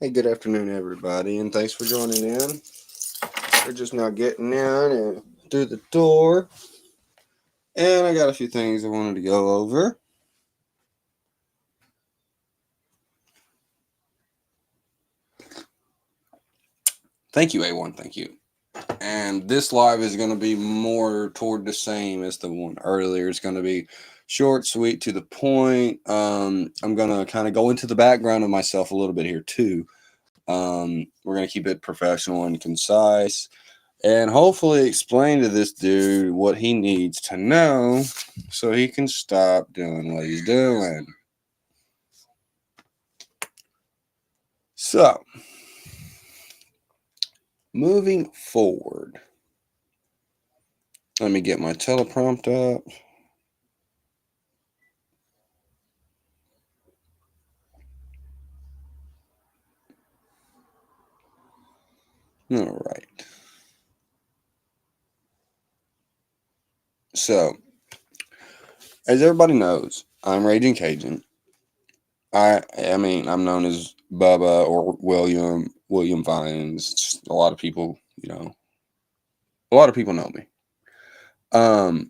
Hey, good afternoon, everybody, and thanks for joining in. We're just now getting in and through the door, and I got a few things I wanted to go over. Thank you, A1. Thank you. And this live is going to be more toward the same as the one earlier. It's going to be short, sweet, to the point. I'm going to kind of go into the background of myself a little bit here, too. We're going to keep it professional and concise, and hopefully explain to this dude what he needs to know so he can stop doing what he's doing. So, moving forward, let me get my teleprompt up. All right. So, as everybody knows, I'm Raging Cajun. I mean, I'm known as Bubba or William Vines. Just a lot of people, a lot of people know me. I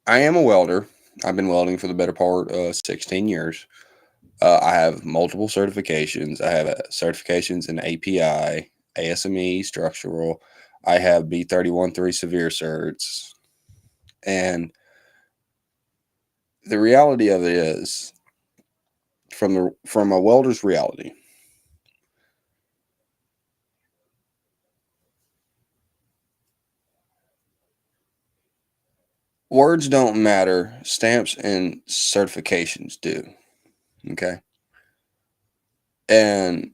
am a welder. I've been welding for the better part of 16 years. I have multiple certifications. I have certifications in API, ASME, structural. I have B31.3 severe certs. And the reality of it is, from a welder's reality, words don't matter. Stamps and certifications do. Okay. And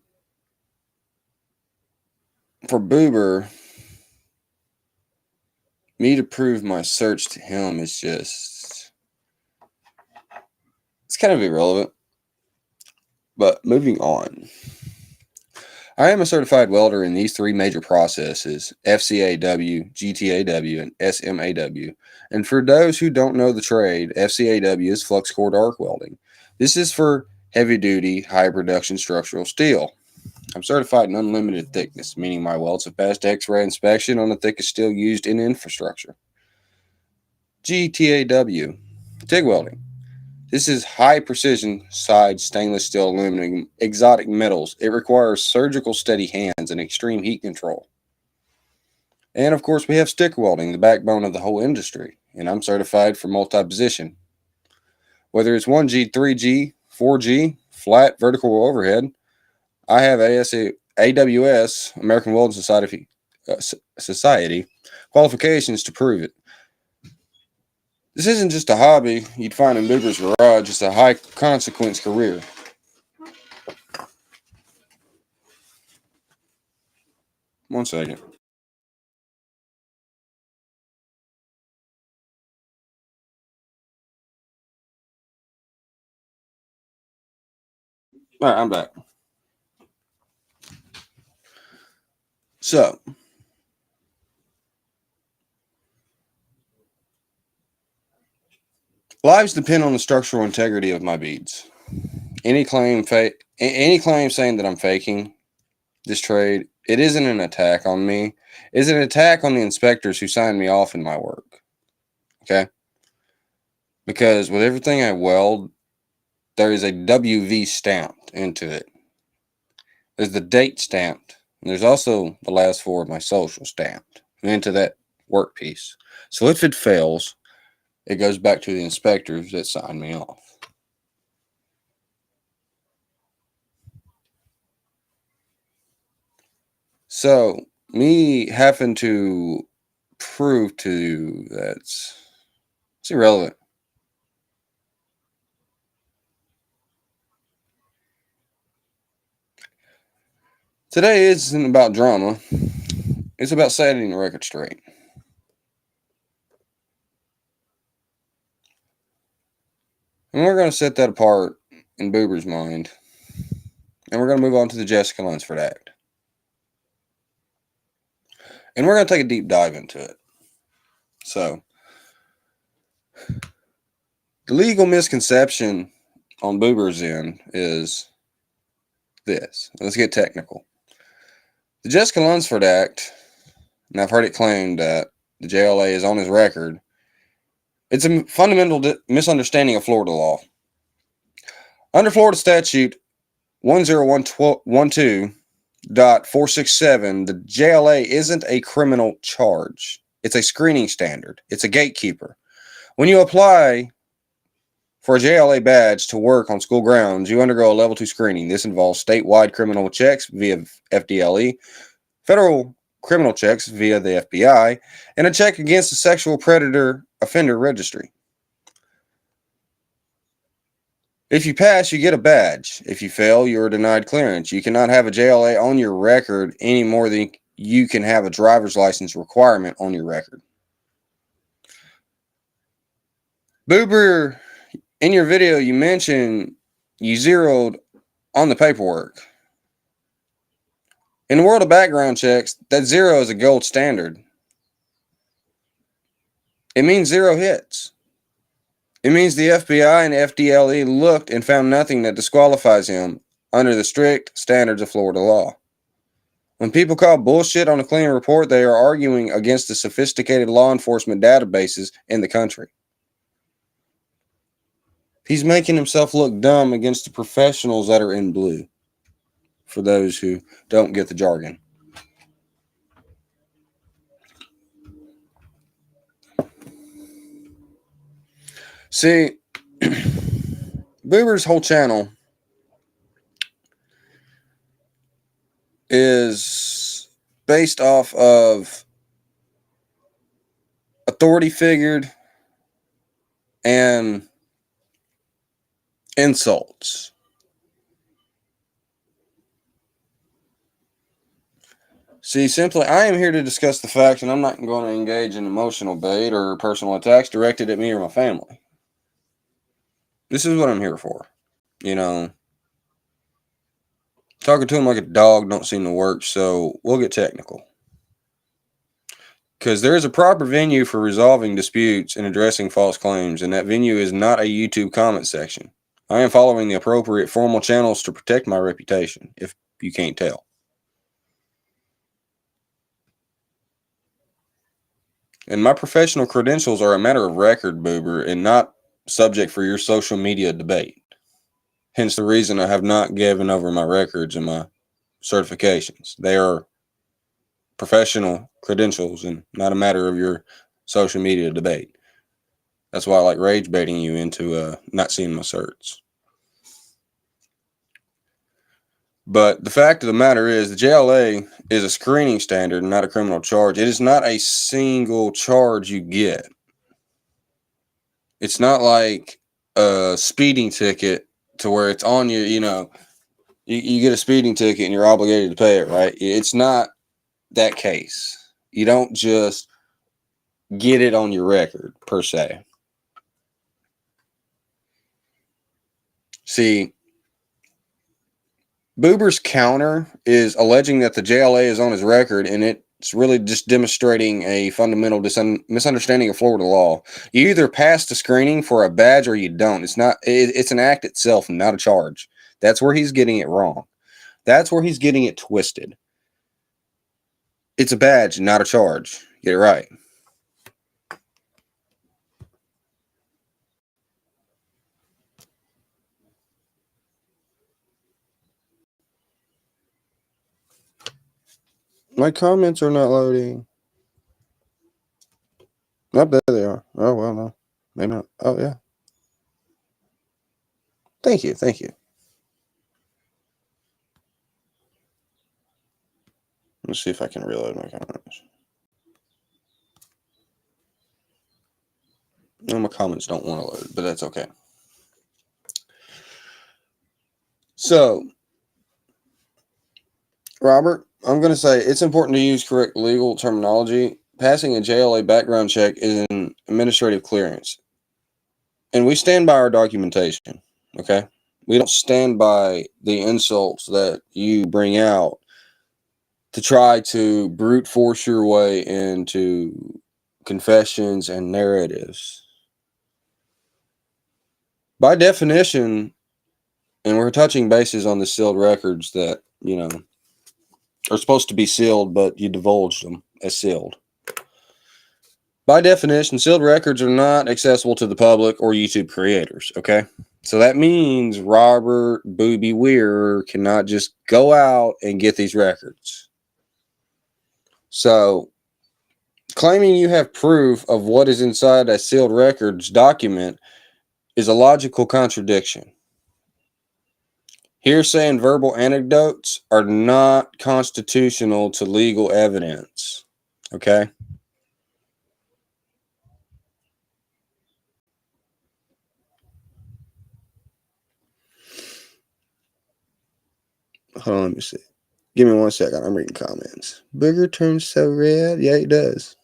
for Boober, me to prove my search to him is just, it's kind of irrelevant. But moving on, I am a certified welder in these three major processes: FCAW, GTAW, and SMAW. And for those who don't know the trade, FCAW is flux core arc welding. This is for heavy duty, high production structural steel. I'm certified in unlimited thickness, meaning my welds have passed X-ray inspection on the thickest steel used in infrastructure. GTAW, TIG welding. This is high precision side stainless steel aluminum exotic metals. It requires surgical steady hands and extreme heat control. And of course, we have stick welding, the backbone of the whole industry. And I'm certified for multi-position. Whether it's 1G, 3G, 4G, flat, vertical, or overhead, I have AWS, American Welding Society qualifications to prove it. This isn't just a hobby you'd find in Boober's garage. It's a high consequence career. One second. All right, I'm back. So, lives depend on the structural integrity of my beads. Any claim saying that I'm faking this trade, it isn't an attack on me. It's an attack on the inspectors who signed me off in my work. Okay? Because with everything I weld, there is a WV stamped into it. There's the date stamped. And there's also the last four of my social stamped into that workpiece. So if it fails, it goes back to the inspectors that signed me off. So me having to prove to you it's irrelevant. Today isn't about drama. It's about setting the record straight. And we're going to set that apart in Boober's mind. And we're going to move on to the Jessica Lunsford Act. And we're going to take a deep dive into it. So, the legal misconception on Boober's end is this. Let's get technical. The Jessica Lunsford Act, and I've heard it claimed that the JLA is on his record. It's a fundamental misunderstanding of Florida law. Under Florida statute 10112.467, the JLA isn't a criminal charge. It's a screening standard. It's a gatekeeper. When you apply for a JLA badge to work on school grounds, you undergo a level 2 screening. This involves statewide criminal checks via FDLE, federal criminal checks via the FBI, and a check against the sexual predator offender registry. If you pass, you get a badge. If you fail, you are denied clearance. You cannot have a JLA on your record any more than you can have a driver's license requirement on your record. Boober, in your video, you mentioned you zeroed on the paperwork. In the world of background checks, that 0 is a gold standard. It means 0 hits. It means the FBI and FDLE looked and found nothing that disqualifies him under the strict standards of Florida law. When people call bullshit on a clean report, they are arguing against the sophisticated law enforcement databases in the country. He's making himself look dumb against the professionals that are in blue, for those who don't get the jargon. See, Boober's whole channel is based off of authority figured and insults. See, simply, I am here to discuss the facts, and I'm not going to engage in emotional bait or personal attacks directed at me or my family. This is what I'm here for. You know, talking to him like a dog don't seem to work, so we'll get technical. Because there is a proper venue for resolving disputes and addressing false claims, and that venue is not a YouTube comment section. I am following the appropriate formal channels to protect my reputation, if you can't tell. And my professional credentials are a matter of record, Boober, and not subject for your social media debate. Hence the reason I have not given over my records and my certifications. They are professional credentials and not a matter of your social media debate. That's why I like rage baiting you into not seeing my certs. But the fact of the matter is the JLA is a screening standard, not a criminal charge. It is not a single charge you get. It's not like a speeding ticket to where it's on you, you know, you get a speeding ticket and you're obligated to pay it, right? It's not that case. You don't just get it on your record, per se. See, Boober's counter is alleging that the JLA is on his record, and it's really just demonstrating a fundamental misunderstanding of Florida law. You either pass the screening for a badge or you don't. It's an act itself, not a charge. That's where he's getting it wrong. That's where he's getting it twisted. It's a badge, not a charge. Get it right. My comments are not loading. Not there they are. Oh, well, no. Maybe not. Oh, yeah. Thank you. Thank you. Let's see if I can reload my comments. No, my comments don't want to load, but that's okay. So, Robert, I'm going to say it's important to use correct legal terminology. Passing a JLA background check is an administrative clearance. And we stand by our documentation, okay? We don't stand by the insults that you bring out to try to brute force your way into confessions and narratives. By definition, And we're touching bases on the sealed records that, are supposed to be sealed, but you divulged them as sealed. By definition, sealed records are not accessible to the public or YouTube creators, okay? So that means Robert Booby Weir cannot just go out and get these records. So claiming you have proof of what is inside a sealed records document is a logical contradiction. Hearsay and verbal anecdotes are not constitutional to legal evidence, okay? Hold on, let me see. Give me 1 second. I'm reading comments. Booger turns so red. Yeah, it does.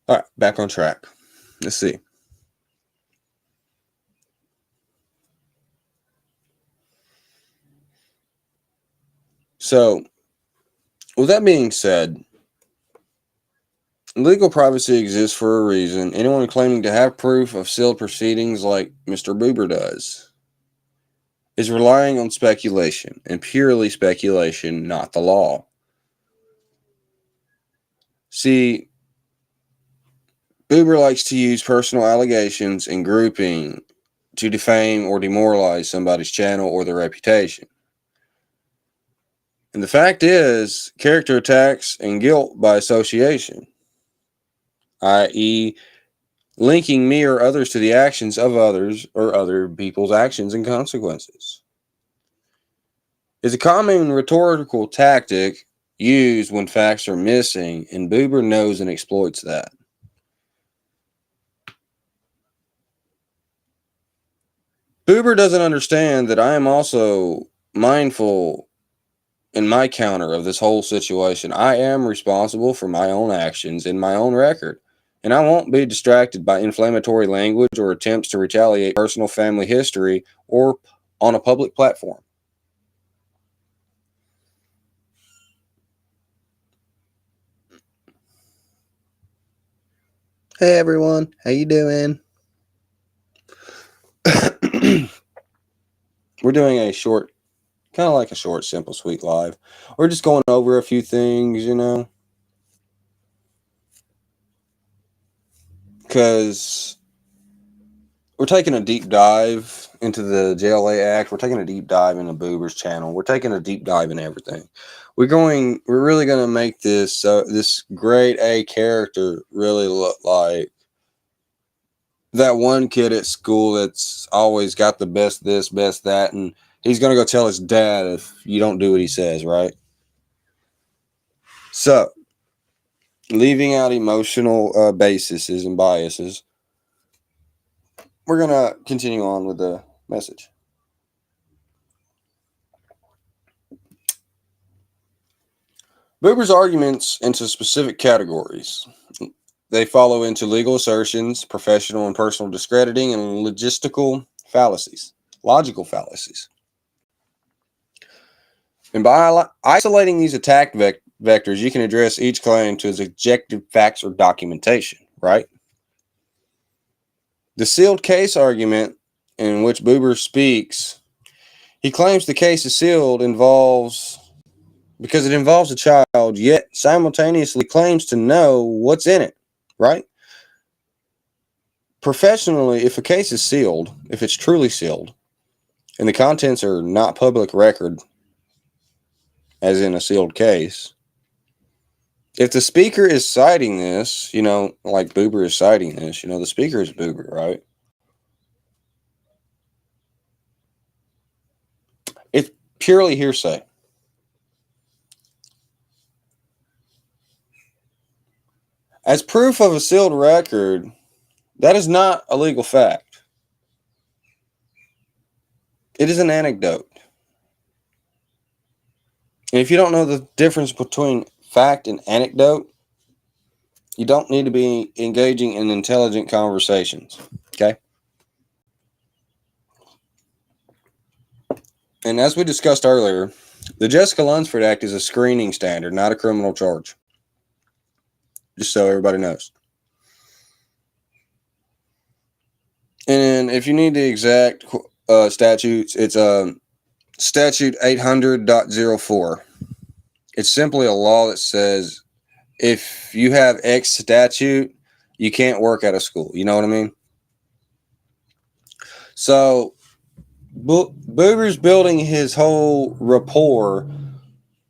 All right, back on track. Let's see. So, with that being said, legal privacy exists for a reason. Anyone claiming to have proof of sealed proceedings like Mr. Boober does is relying on speculation, and purely speculation, not the law. See, Boober likes to use personal allegations and grouping to defame or demoralize somebody's channel or their reputation. And the fact is, character attacks and guilt by association, i.e., linking me or others to the actions of others or other people's actions and consequences, is a common rhetorical tactic used when facts are missing, and Boober knows and exploits that. Boober doesn't understand that I am also mindful in my counter of this whole situation. I am responsible for my own actions in my own record, and I won't be distracted by inflammatory language or attempts to retaliate personal family history or on a public platform. Hey everyone, how you doing? We're doing a short, kind of like a short, simple, sweet live. We're just going over a few things, because we're taking a deep dive into the JLA Act. We're taking a deep dive into Boober's channel. We're taking a deep dive in everything. We're really going to make this grade A character really look like that one kid at school that's always got the best this, best that, and he's going to go tell his dad if you don't do what he says, right? So, leaving out emotional bases and biases, we're going to continue on with the message. Boober's arguments into specific categories. They follow into legal assertions, professional and personal discrediting, and logical fallacies. And by isolating these attack vectors, you can address each claim to its objective facts or documentation, right? The sealed case argument in which Boober speaks, he claims the case is sealed because it involves a child, yet simultaneously claims to know what's in it, right? Professionally, if a case is sealed, if it's truly sealed, and the contents are not public record, as in a sealed case, if the speaker is citing this, like Boober is citing this, the speaker is Boober, right? It's purely hearsay. As proof of a sealed record, that is not a legal fact. It is an anecdote. And if you don't know the difference between fact and anecdote, you don't need to be engaging in intelligent conversations, okay? And as we discussed earlier, the Jessica Lunsford Act is a screening standard, not a criminal charge. just so everybody knows. And if you need the exact statutes, it's statute 800.04. It's simply a law that says if you have X statute, you can't work at a school. You know what I mean? So Boober's building his whole rapport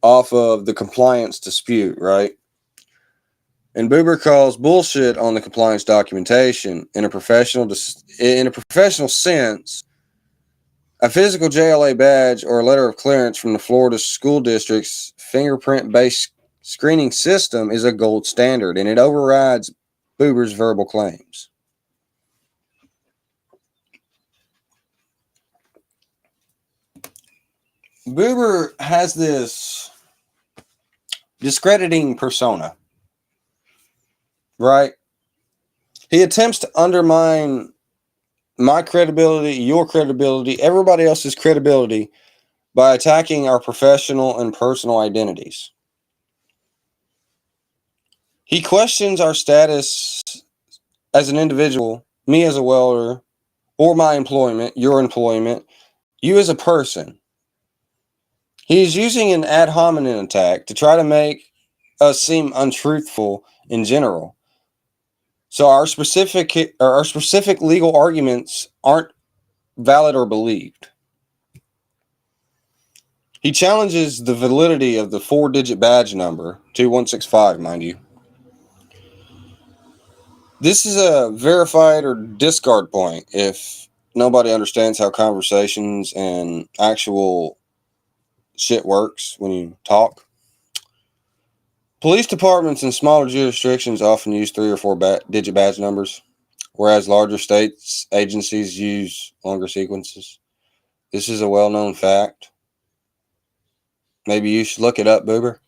off of the compliance dispute, right? And Boober calls bullshit on the compliance documentation in a professional sense. A physical JLA badge or a letter of clearance from the Florida school district's fingerprint-based screening system is a gold standard, and it overrides Boober's verbal claims. Boober has this discrediting persona, right? He attempts to undermine my credibility, your credibility, everybody else's credibility by attacking our professional and personal identities. He questions our status as an individual, me as a welder, or my employment, your employment, you as a person. He is using an ad hominem attack to try to make us seem untruthful in general. So our specific legal arguments aren't valid or believed. He challenges the validity of the 4-digit badge number, 2165, mind you. This is a verified or discard point if nobody understands how conversations and actual shit works when you talk. Police departments in smaller jurisdictions often use 3 or 4-digit badge numbers, whereas larger states agencies use longer sequences. This is a well-known fact. Maybe you should look it up, Boober.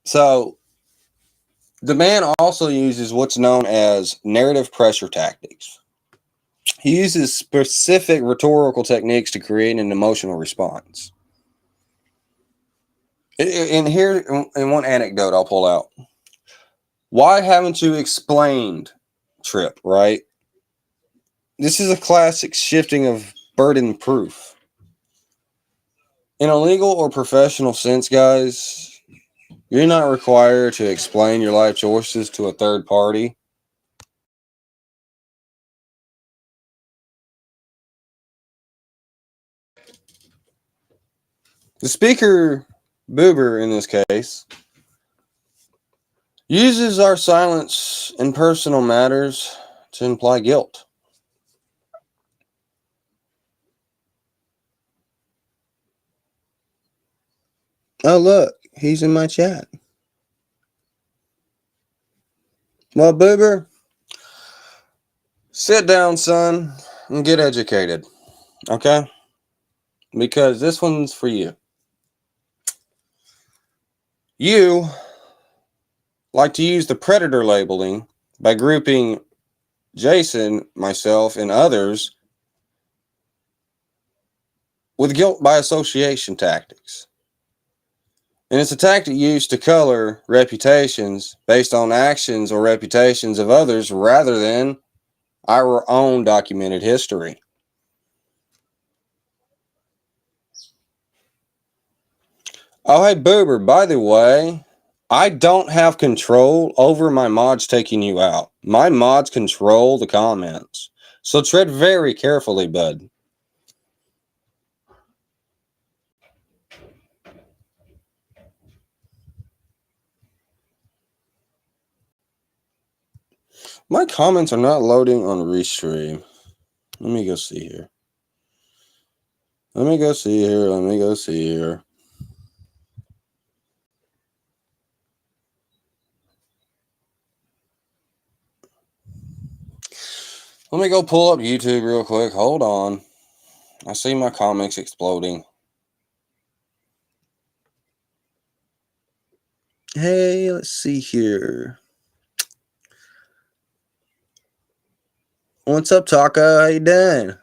So, the man also uses what's known as narrative pressure tactics. He uses specific rhetorical techniques to create an emotional response. And here, in one anecdote I'll pull out. Why haven't you explained, Trip, right? This is a classic shifting of burden proof. In a legal or professional sense, guys, you're not required to explain your life choices to a third party. The speaker, Boober in this case, uses our silence in personal matters to imply guilt. Oh, look, he's in my chat. Well, Boober, sit down, son, and get educated, okay? Because this one's for you. You like to use the predator labeling by grouping Jason, myself, and others with guilt by association tactics. And it's a tactic used to color reputations based on actions or reputations of others rather than our own documented history. Oh, hey, Boober, by the way, I don't have control over my mods taking you out. My mods control the comments. So tread very carefully, bud. My comments are not loading on Restream. Let me go see here. Let me go see here. Let me go pull up YouTube real quick. Hold on. I see my comments exploding. Hey, let's see here. What's up, Taka? How you doing?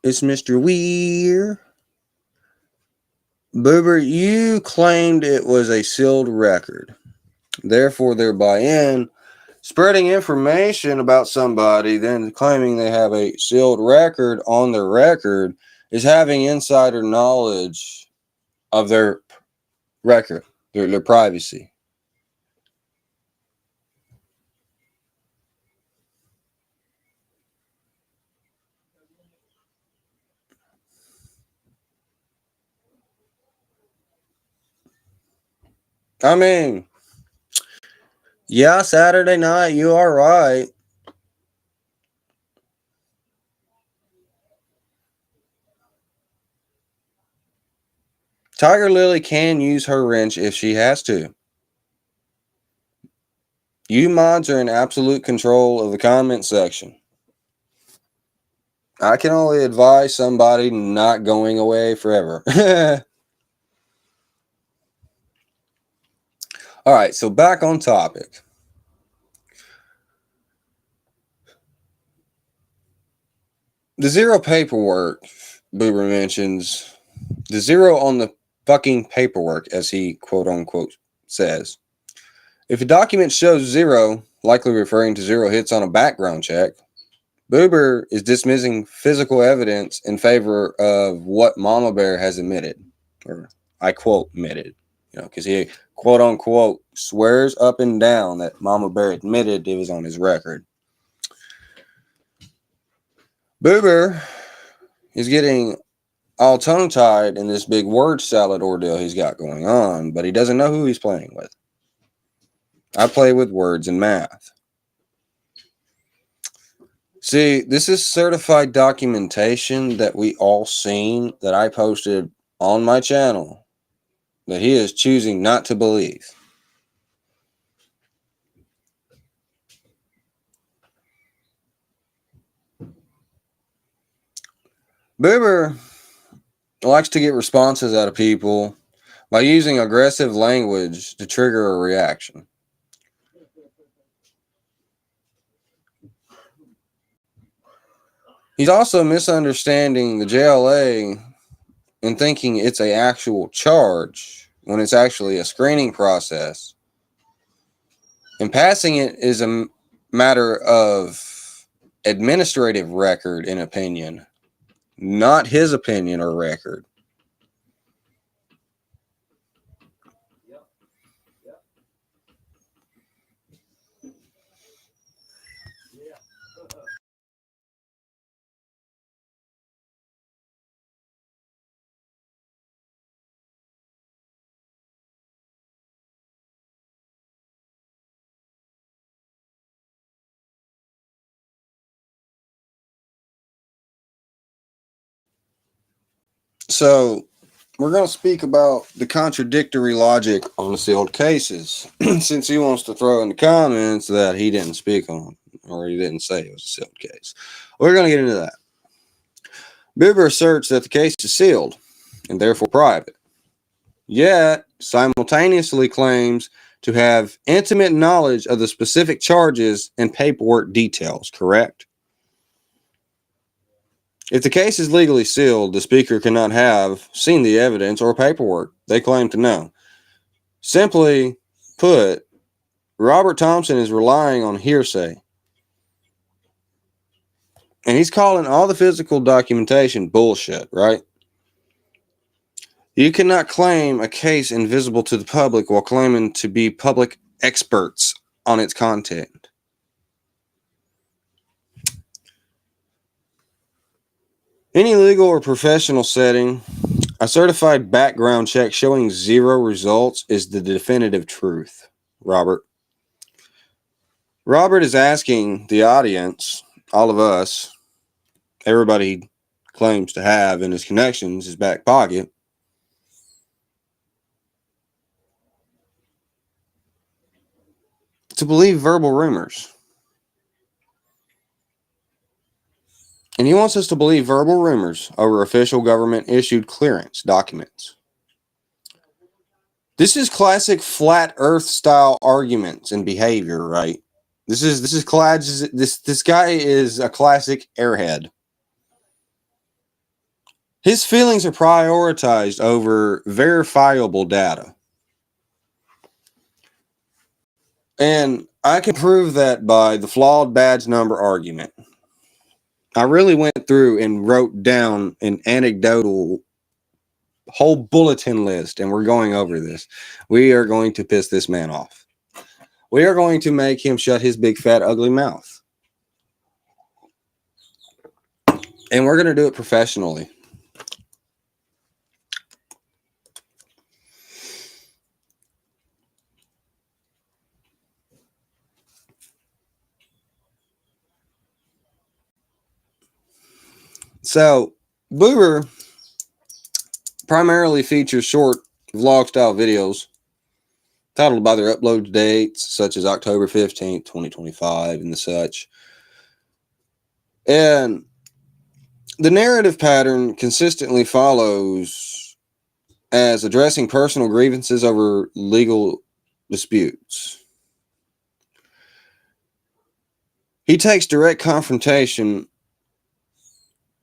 It's Mr. Weir. Boober, you claimed it was a sealed record. Therefore, thereby spreading information about somebody, then claiming they have a sealed record on their record is having insider knowledge of their record, their privacy. I mean, yeah, Saturday night, you are right. Tiger Lily can use her wrench if she has to. You mods are in absolute control of the comment section. I can only advise somebody not going away forever. All right, so back on topic. The zero paperwork, Boober mentions, the zero on the fucking paperwork, as he quote unquote says. If a document shows zero, likely referring to zero hits on a background check, Boober is dismissing physical evidence in favor of what Mama Bear has admitted, or I quote admitted, because he quote unquote swears up and down that Mama Bear admitted it was on his record. Boober is getting all tongue tied in this big word salad ordeal he's got going on, but he doesn't know who he's playing with. I play with words and math. See, this is certified documentation that we all seen that I posted on my channel that he is choosing not to believe. Boober likes to get responses out of people by using aggressive language to trigger a reaction. He's also misunderstanding the JLA and thinking it's an actual charge when it's actually a screening process. And passing it is a matter of administrative record and opinion, not his opinion or record. So we're going to speak about the contradictory logic on the sealed cases, since he wants to throw in the comments that he didn't speak on, or he didn't say it was a sealed case. We're going to get into that. Boober asserts that the case is sealed and therefore private, yet simultaneously claims to have intimate knowledge of the specific charges and paperwork details, correct? If the case is legally sealed, the speaker cannot have seen the evidence or paperwork they claim to know. Simply put, Robert Thompson is relying on hearsay. And he's calling all the physical documentation bullshit, right? You cannot claim a case invisible to the public while claiming to be public experts on its content. Any legal or professional setting, a certified background check showing zero results is the definitive truth, Robert. Robert is asking the audience, all of us, everybody he claims to have in his connections, his back pocket, to believe verbal rumors. And he wants us to believe verbal rumors over official government issued clearance documents. This is classic flat earth style arguments and behavior, right? This guy is a classic airhead. His feelings are prioritized over verifiable data. And I can prove that by the flawed badge number argument. I really went through and wrote down an anecdotal whole bulletin list, and we're going over this. We are going to piss this man off. We are going to make him shut his big, fat, ugly mouth. And we're going to do it professionally. So, Boober primarily features short vlog style videos titled by their upload dates, such as October 15th, 2025, and the such. And the narrative pattern consistently follows as addressing personal grievances over legal disputes. He takes direct confrontation,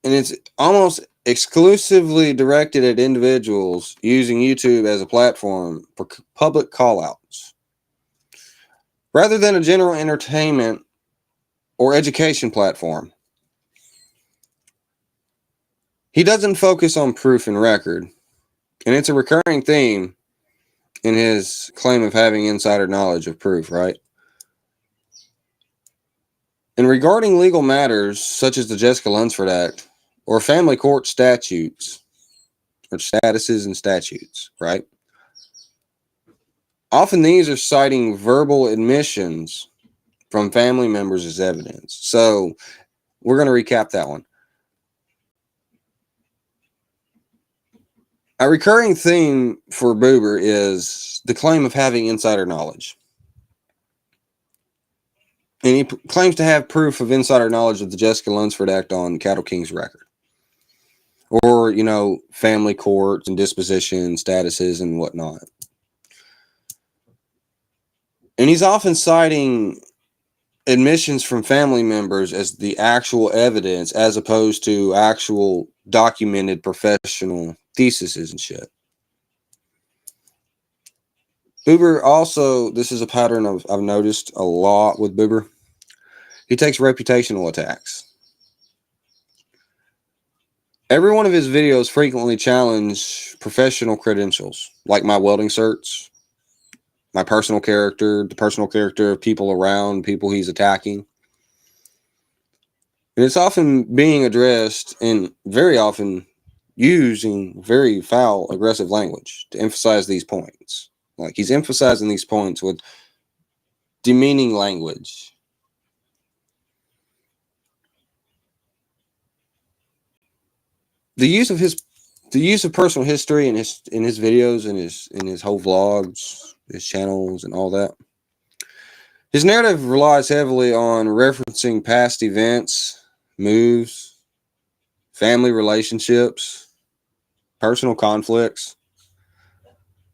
and it's almost exclusively directed at individuals using YouTube as a platform for public call-outs, rather than a general entertainment or education platform. He doesn't focus on proof and record, and it's a recurring theme in his claim of having insider knowledge of proof, right? And regarding legal matters such as the Jessica Lunsford Act or family court statutes or statuses and statutes, right? Often these are citing verbal admissions from family members as evidence. So we're going to recap that one. A recurring theme for Boober is the claim of having insider knowledge. And he claims to have proof of insider knowledge of the Jessica Lunsford Act on Cattle King's record. Or, family courts and disposition statuses and whatnot. And he's often citing admissions from family members as the actual evidence as opposed to actual documented professional theses and shit. Boober also, this is a pattern I've noticed a lot with Boober. He takes reputational attacks. Every one of his videos frequently challenge professional credentials, like my welding certs, my personal character, the personal character of people around, people he's attacking. And it's often being addressed and very often using very foul, aggressive language to emphasize these points. Like he's emphasizing these points with demeaning language. The use of personal history in his videos and his whole vlogs, his channels, and all that. His narrative relies heavily on referencing past events, moves, family relationships, personal conflicts.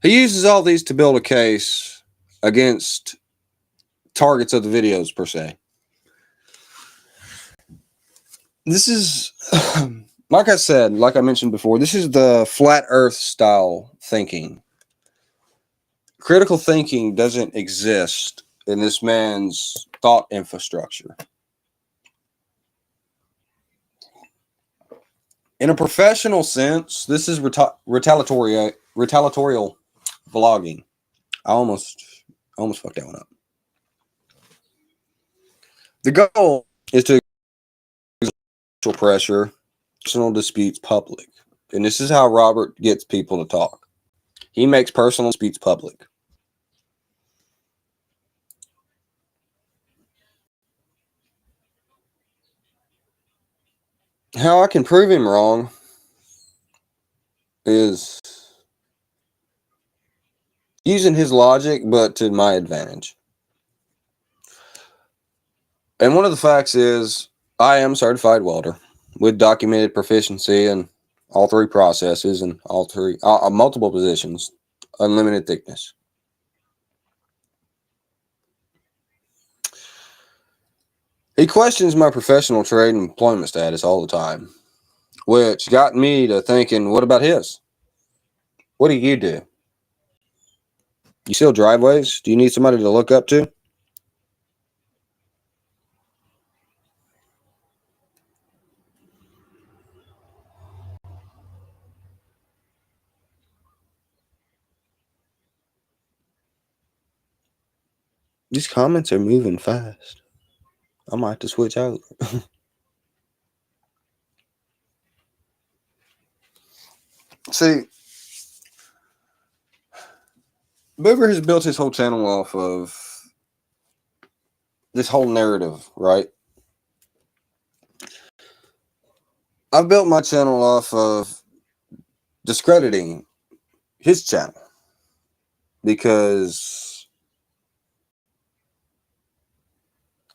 He uses all these to build a case against targets of the videos, per se. This is, like I said, like I mentioned before, this is the flat earth style thinking. Critical thinking doesn't exist in this man's thought infrastructure. In a professional sense, this is retaliatorial vlogging. I almost fucked that one up. The goal is to pressure personal disputes public. And this is how Robert gets people to talk. He makes personal disputes public. How I can prove him wrong is using his logic, but to my advantage. And one of the facts is I am a certified welder with documented proficiency in all three processes and all three multiple positions, unlimited thickness. He questions my professional trade and employment status all the time. which got me to thinking, what about his? What do? You still driveways? Do you need somebody to look up to? These comments are moving fast. I might have to switch out. See, Boober has built his whole channel off of this whole narrative, right? I've built my channel off of discrediting his channel because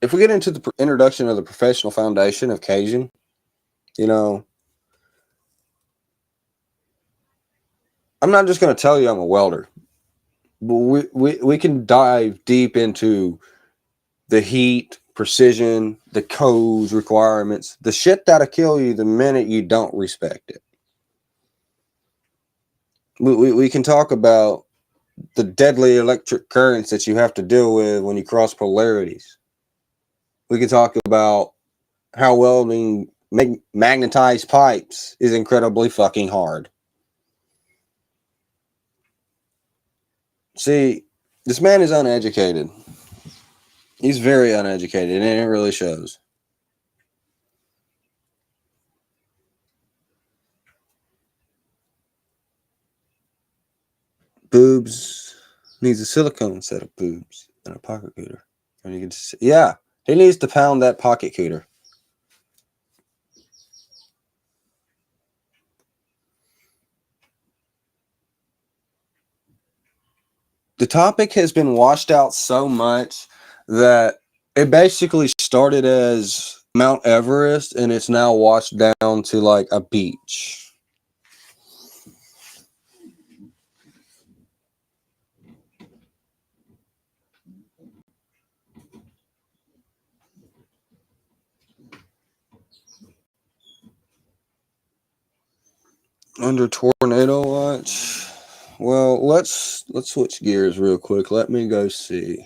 if we get into the introduction of the professional foundation of Cajun, you know, I'm not just going to tell you I'm a welder, but we can dive deep into the heat, precision, the codes, requirements, the shit that'll kill you the minute you don't respect it. We can talk about the deadly electric currents that you have to deal with when you cross polarities. We can talk about how welding magnetized pipes is incredibly fucking hard. See, this man is uneducated. He's very uneducated, and it really shows. Boobs needs a silicone set of boobs and a pocket cooter. And you can see, yeah, he needs to pound that pocket cooter. The topic has been washed out so much that it basically started as Mount Everest and it's now washed down to like a beach. Under tornado watch. Well, let's switch gears real quick. Let me go see.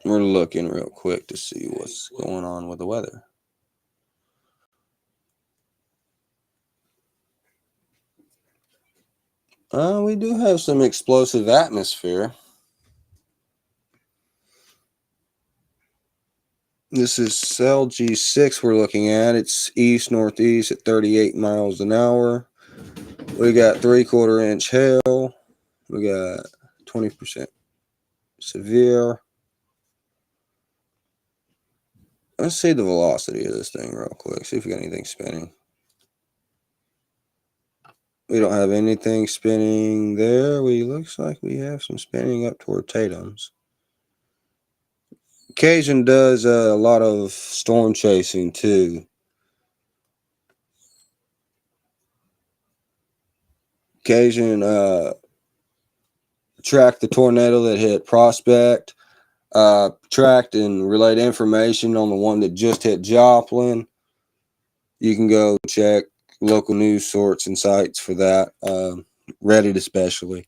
We're looking real quick to see what's going on with the weather. We do have some explosive atmosphere. This is cell G6 we're looking at. It's east-northeast at 38 miles an hour. We got 3/4 inch hail. We got 20% severe. Let's see the velocity of this thing real quick. See if we got anything spinning. We don't have anything spinning there. Looks like we have some spinning up toward Tatum's. Cajun does a lot of storm chasing too. Cajun tracked the tornado that hit Prospect, tracked and relayed information on the one that just hit Joplin. You can go check local news sorts and sites for that. Reddit especially.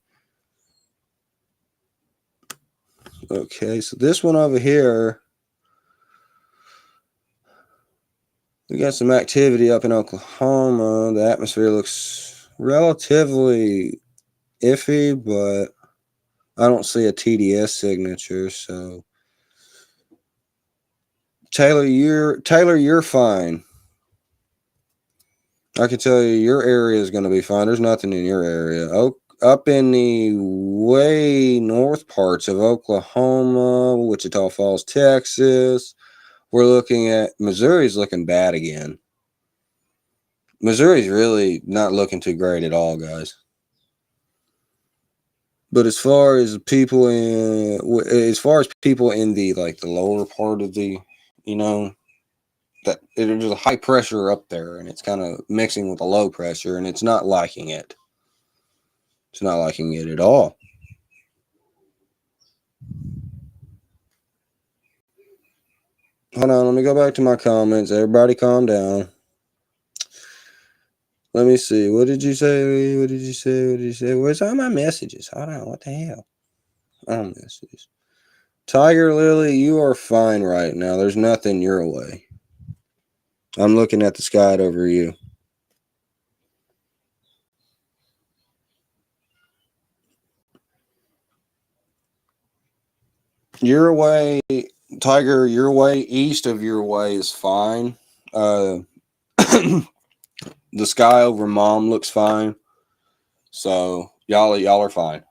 Okay, so this one over here, we got some activity up in Oklahoma. The atmosphere looks relatively iffy, but I don't see a TDS signature. So Taylor, you're fine. I can tell you your area is going to be fine. There's nothing in your area. Up in the way north parts of Oklahoma, Wichita Falls, Texas, we're looking at Missouri's looking bad again. Missouri's really not looking too great at all, guys. But as far as people in the like the lower part of the, that there's a high pressure up there, and it's kind of mixing with a low pressure, and it's not liking it. It's not liking it at all. Hold on, let me go back to my comments. Everybody calm down. Let me see. What did you say? What did you say? What did you say? Where's all my messages? Hold on. What the hell? Oh, messages. Tiger Lily, you are fine right now. There's nothing your way. I'm looking at the sky over you. Your way, Tiger, your way, east of your way is fine. The sky over Mom looks fine. So y'all are fine.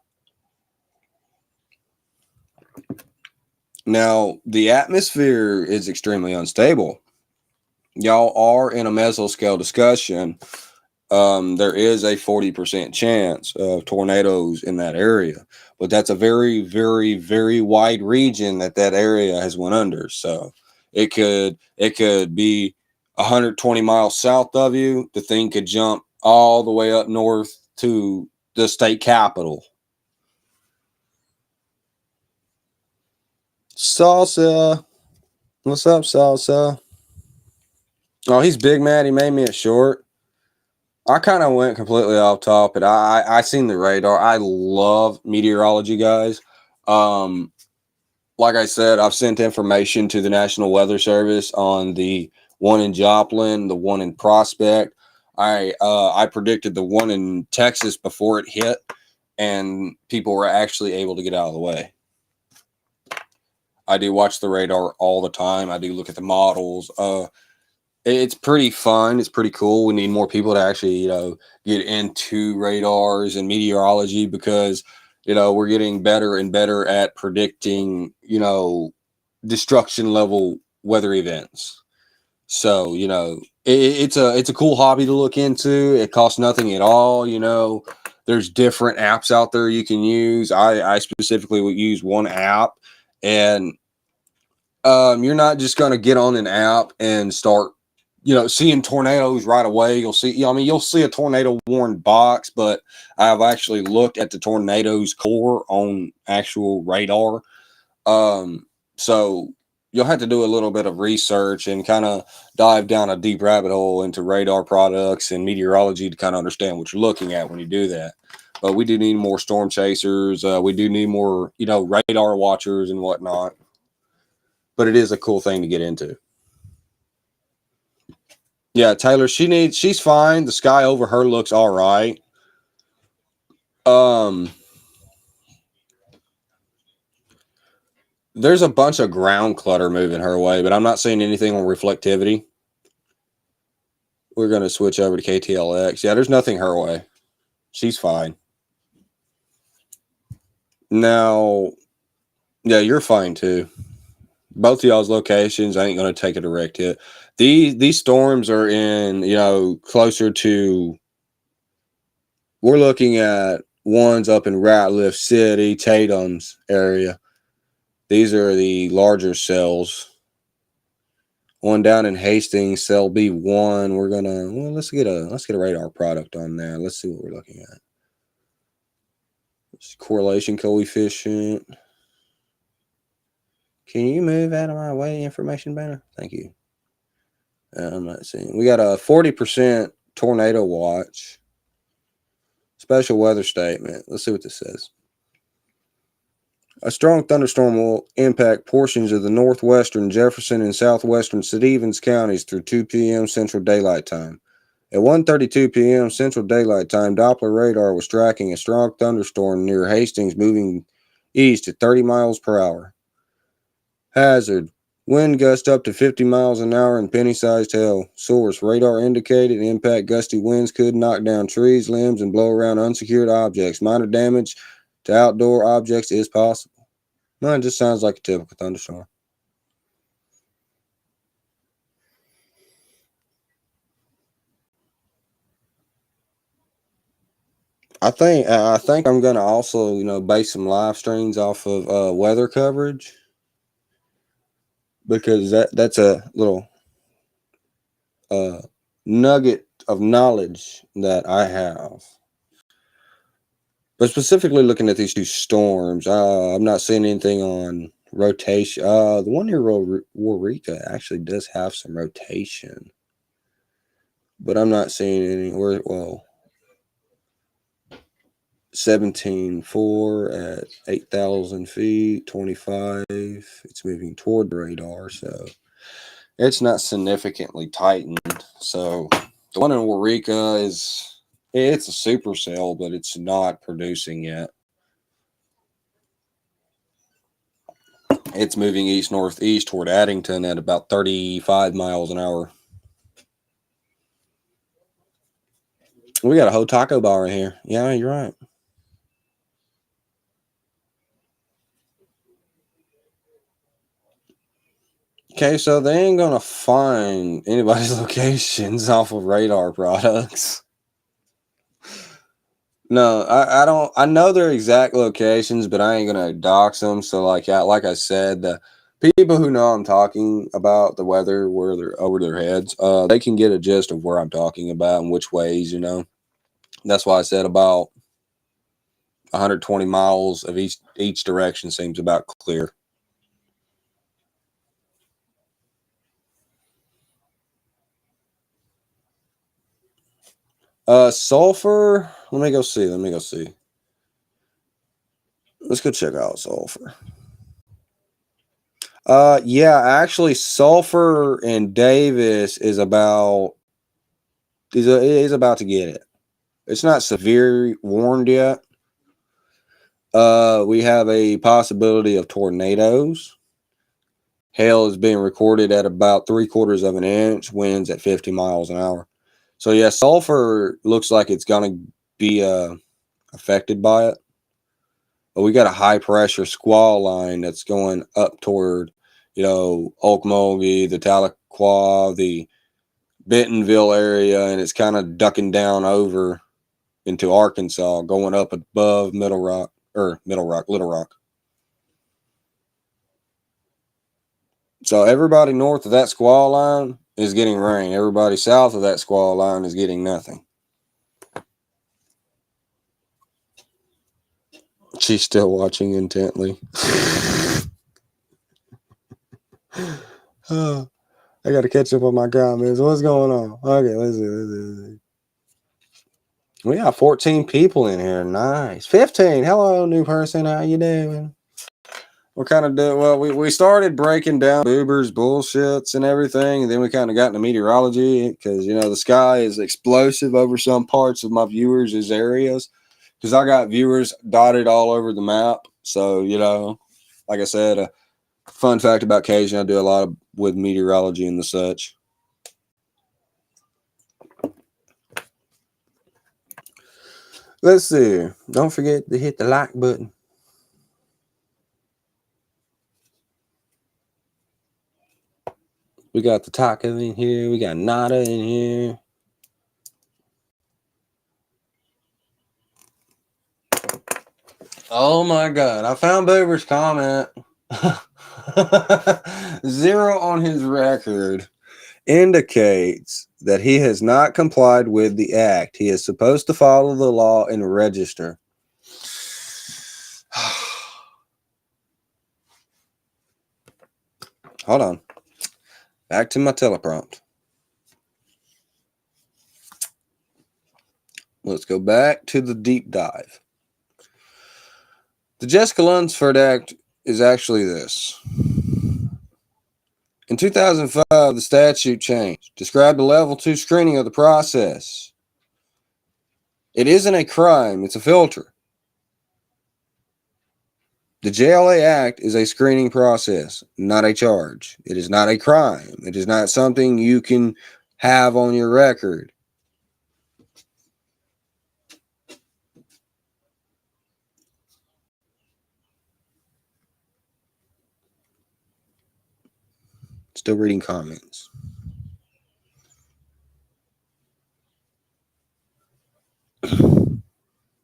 Now, the atmosphere is extremely unstable. Y'all are in a mesoscale discussion. There is a 40% chance of tornadoes in that area, but that's a very, very, very wide region that area has went under. So it could be 120 miles south of you. The thing could jump all the way up north to the state capital. Salsa, what's up, Salsa? Oh, he's big mad. He made me a short. I kind of went completely off topic. I seen the radar. I love meteorology, guys. Like I said, I've sent information to the National Weather Service on the one in Joplin, the one in Prospect. I predicted the one in Texas before it hit, and people were actually able to get out of the way. I do watch the radar all the time. I do look at the models. It's pretty fun. It's pretty cool. We need more people to actually, get into radars and meteorology because, we're getting better and better at predicting, destruction level weather events. So, it's a cool hobby to look into. It costs nothing at all. There's different apps out there you can use. I specifically would use one app, and you're not just going to get on an app and start seeing tornadoes right away. You'll see a tornado warned box, but I've actually looked at the tornado's core on actual radar. So you'll have to do a little bit of research and kind of dive down a deep rabbit hole into radar products and meteorology to kind of understand what you're looking at when you do that. But we do need more storm chasers. We do need more, radar watchers and whatnot. But it is a cool thing to get into. Yeah, Taylor, she's fine. The sky over her looks all right. There's a bunch of ground clutter moving her way, but I'm not seeing anything on reflectivity. We're going to switch over to KTLX. Yeah, there's nothing her way. She's fine. Now, yeah, you're fine too. Both of y'all's locations, I ain't going to take a direct hit. These storms are in, closer to, we're looking at ones up in Ratliff City, Tatum's area. These are the larger cells. One down in Hastings, cell B1. We're gonna let's get a radar product on that. Let's see what we're looking at. Correlation coefficient. Can you move out of my way, information banner? Thank you. I'm not seeing. We got a 40% tornado watch. Special weather statement. Let's see what this says. A strong thunderstorm will impact portions of the northwestern Jefferson and southwestern Stevens counties through 2 p.m. Central Daylight Time. At 1:32 p.m. Central Daylight Time, Doppler radar was tracking a strong thunderstorm near Hastings moving east at 30 miles per hour. Hazard. Wind gust up to 50 miles an hour and penny-sized hail. Source. Radar indicated impact gusty winds could knock down trees, limbs, and blow around unsecured objects. Minor damage to outdoor objects is possible. No, it just sounds like a typical thunderstorm. I think I'm gonna also base some live streams off of weather coverage because that's a little nugget of knowledge that I have. But specifically looking at these two storms, I'm not seeing anything on rotation. The one near Warrica actually does have some rotation, but I'm not seeing anywhere. Well, 17.4 at 8,000 feet, 25. It's moving toward the radar, so it's not significantly tightened. So the one in Warrica it's a supercell, but it's not producing yet. It's moving east-northeast toward Addington at about 35 miles an hour. We got a whole taco bar in here. Yeah, you're right. Okay, so they ain't gonna find anybody's locations off of radar products. No, I don't. I know their exact locations, but I ain't gonna dox them. So, like I said, the people who know I'm talking about the weather, where they're over their heads, they can get a gist of where I'm talking about and which ways. That's why I said about 120 miles of each direction seems about clear. Sulfur. Let me go see. Let's go check out sulfur. Yeah, actually, sulfur in Davis is about to get it. It's not severe warned yet. We have a possibility of tornadoes. Hail is being recorded at about 3/4 of an inch. Winds at 50 miles an hour. So yeah, sulfur looks like it's gonna be affected by it. But we got a high pressure squall line that's going up toward, Okmulgee, the Tahlequah, the Bentonville area, and it's kind of ducking down over into Arkansas, going up above Little Rock. So everybody north of that squall line is getting rain. Everybody south of that squall line is getting nothing. She's still watching intently. I got to catch up on my comments. What's going on? Okay, let's see. We got 14 people in here. Nice. 15. Hello, new person. How you doing? We're kind of doing well. We started breaking down boobers, bullshits, and everything, and then we kind of got into meteorology because the sky is explosive over some parts of my viewers' areas. Because I got viewers dotted all over the map. So like I said, a fun fact about Cajun, I do a lot with meteorology and the such. Let's see. Don't forget to hit the like button. We got the taco in here. We got nada in here. Oh my God. I found Boober's comment. 0 on his record indicates that he has not complied with the act. He is supposed to follow the law and register. Hold on. Back to my teleprompt. Let's go back to the deep dive. The Jessica Lunsford Act is actually this. In 2005, the statute changed. Described the level 2 screening of the process. It isn't a crime, it's a filter. The JLA Act is a screening process, not a charge. It is not a crime. It is not something you can have on your record. Still reading comments.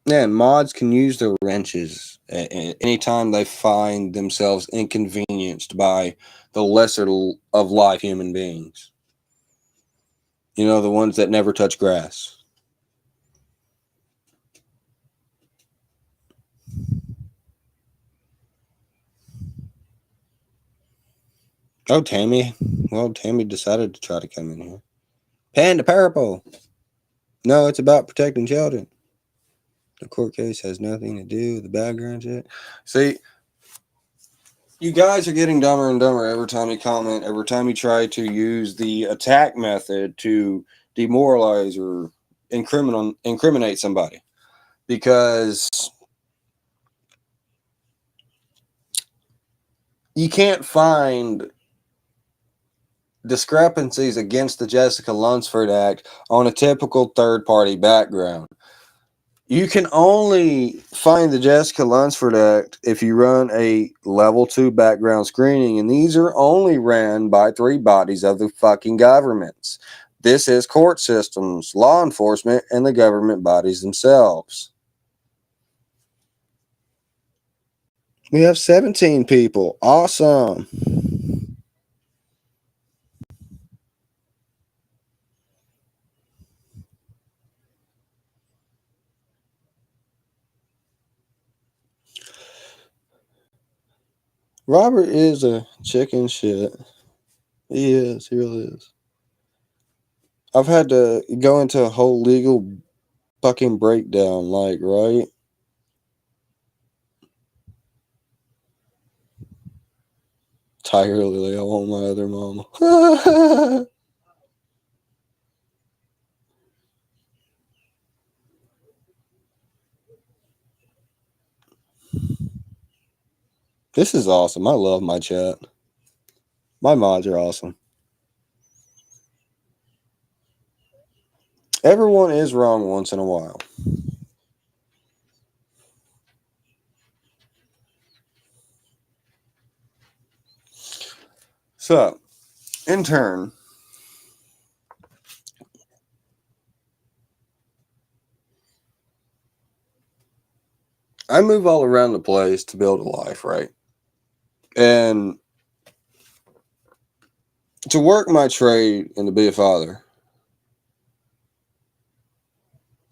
Yeah, and mods can use their wrenches anytime they find themselves inconvenienced by the lesser of life human beings. You know, the ones that never touch grass. Oh, Tammy. Well, Tammy decided to try to come in here. Panda Purple. No, it's about protecting children. The court case has nothing to do with the background check. See, you guys are getting dumber and dumber every time you comment, every time you try to use the attack method to demoralize or incriminate somebody. Because you can't find discrepancies against the Jessica Lunsford Act on a typical third-party background. You can only find the Jessica Lunsford Act if you run a level 2 background screening, and these are only ran by 3 bodies of the fucking governments. This is court systems, law enforcement, and the government bodies themselves. We have 17 people. Awesome. Robert is a chicken shit. He is. He really is. I've had to go into a whole legal fucking breakdown, like, right? Tiger Lily, I want my other mama. This is awesome. I love my chat. My mods are awesome. Everyone is wrong once in a while. So, in turn, I move all around the place to build a life, right? And to work my trade and to be a father,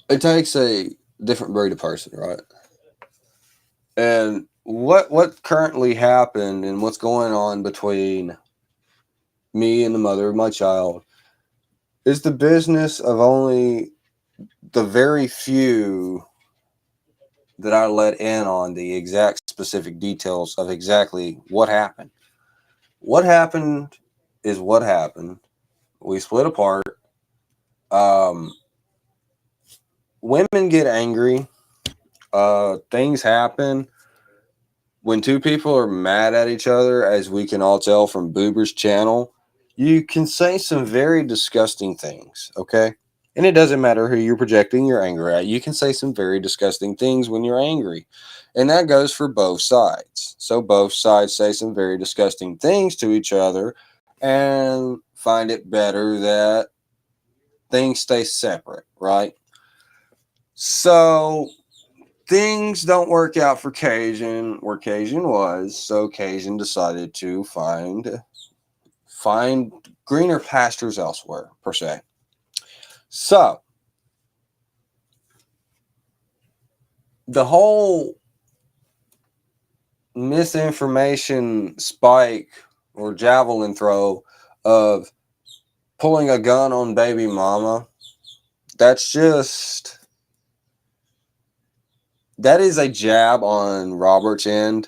it takes a different breed of person, right? And what currently happened and what's going on between me and the mother of my child is the business of only the very few that I let in on the exact specific details of exactly what happened. What happened is what happened. We split apart. Women get angry. Things happen when two people are mad at each other, as we can all tell from Boober's channel. You can say some very disgusting things, okay? And it doesn't matter who you're projecting your anger at. You can say some very disgusting things when you're angry. And that goes for both sides. So both sides say some very disgusting things to each other and find it better that things stay separate, right? So things don't work out for Cajun where Cajun was. So Cajun decided to find greener pastures elsewhere, per se. So the whole misinformation spike or javelin throw of pulling a gun on baby mama, that is a jab on Robert's end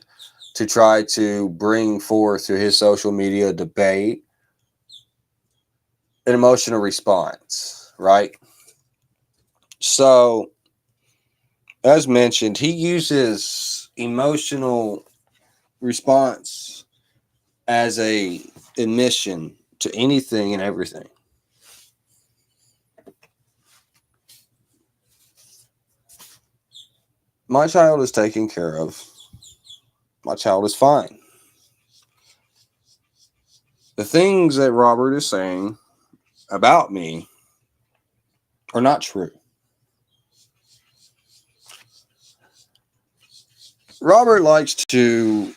to try to bring forth to his social media debate an emotional response, right? So, as mentioned, he uses emotional response as a admission to anything and everything. My child is taken care of. My child is fine. The things that Robert is saying about me are not true. Robert likes to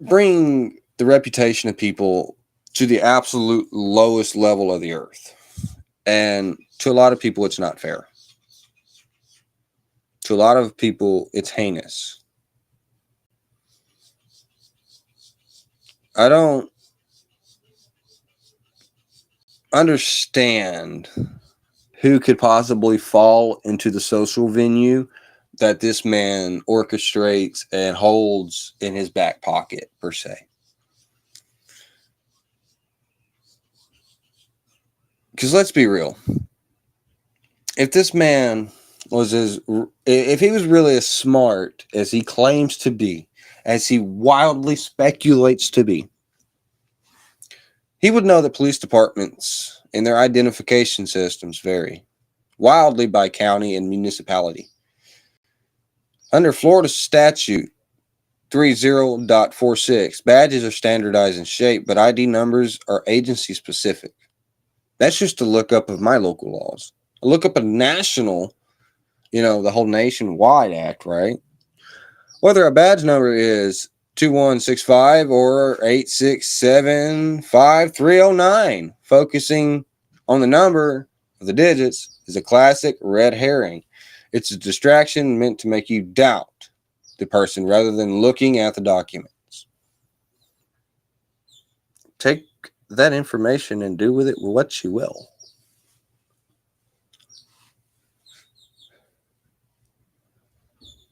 bring the reputation of people to the absolute lowest level of the earth. And to a lot of people, it's not fair. To a lot of people, it's heinous. I don't understand who could possibly fall into the social venue that this man orchestrates and holds in his back pocket, per se. Because let's be real. If this man was if he was really as smart as he claims to be, as he wildly speculates to be, he would know that police departments and their identification systems vary wildly by county and municipality. Under Florida statute 30.46, badges are standardized in shape, but ID numbers are agency specific. That's just a lookup of my local laws. A lookup of national, the whole nationwide act, right? Whether a badge number is 2165 or 8675309, focusing on the number of the digits is a classic red herring. It's a distraction meant to make you doubt the person rather than looking at the documents. Take that information and do with it what you will.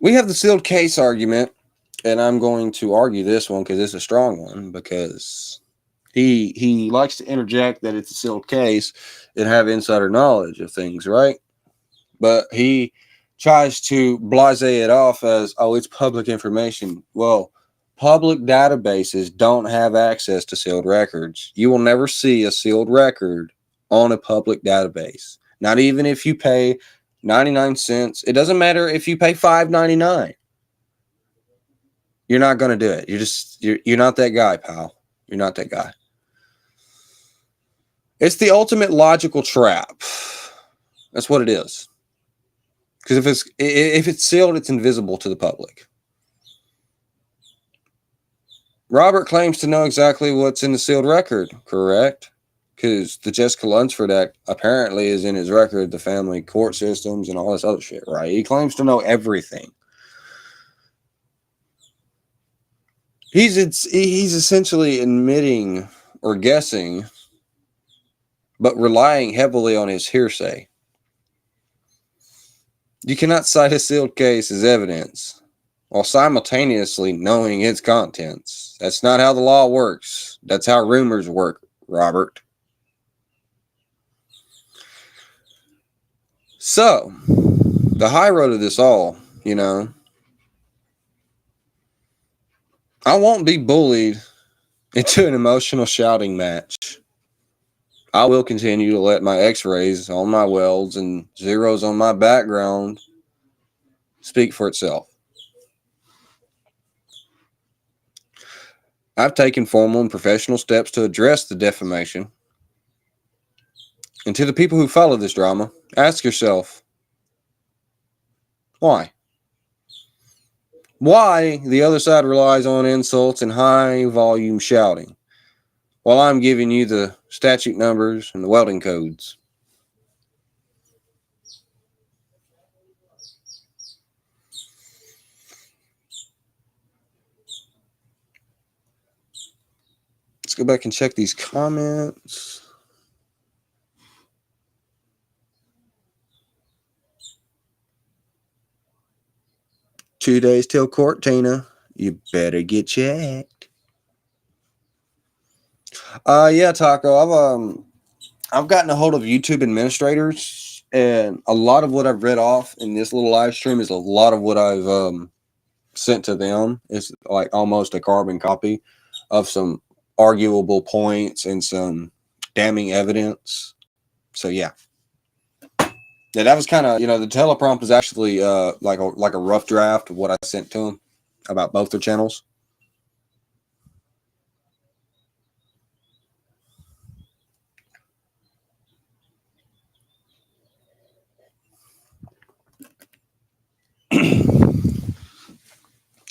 We have the sealed case argument, and I'm going to argue this one because it's a strong one, because he likes to interject that it's a sealed case and have insider knowledge of things, right? But he tries to blase it off as, oh, it's public information. Well, public databases don't have access to sealed records. You will never see a sealed record on a public database. Not even if you pay 99 cents. It doesn't matter if you pay $5.99. You're not going to do it. You're not that guy, pal. You're not that guy. It's the ultimate logical trap. That's what it is. Because if it's sealed, it's invisible to the public. Robert claims to know exactly what's in the sealed record, correct? Because the Jessica Lunsford Act apparently is in his record, the family court systems and all this other shit, right? He claims to know everything. He's essentially admitting or guessing, but relying heavily on his hearsay. You cannot cite a sealed case as evidence while simultaneously knowing its contents. That's not how the law works. That's how rumors work, Robert. So, the high road of this all, I won't be bullied into an emotional shouting match. I will continue to let my x-rays on my welds and zeros on my background speak for itself. I've taken formal and professional steps to address the defamation. And to the people who follow this drama, ask yourself, why? Why the other side relies on insults and high volume shouting while I'm giving you the statute numbers and the welding codes? Let's go back and check these comments. "2 days till court, Tina. You better get checked." Yeah, Taco. I've gotten a hold of YouTube administrators, and a lot of what I've read off in this little live stream is a lot of what I've sent to them. It's like almost a carbon copy of some arguable points and some damning evidence. So yeah. Yeah, that was kind of, the teleprompt is actually like a rough draft of what I sent to them about both their channels.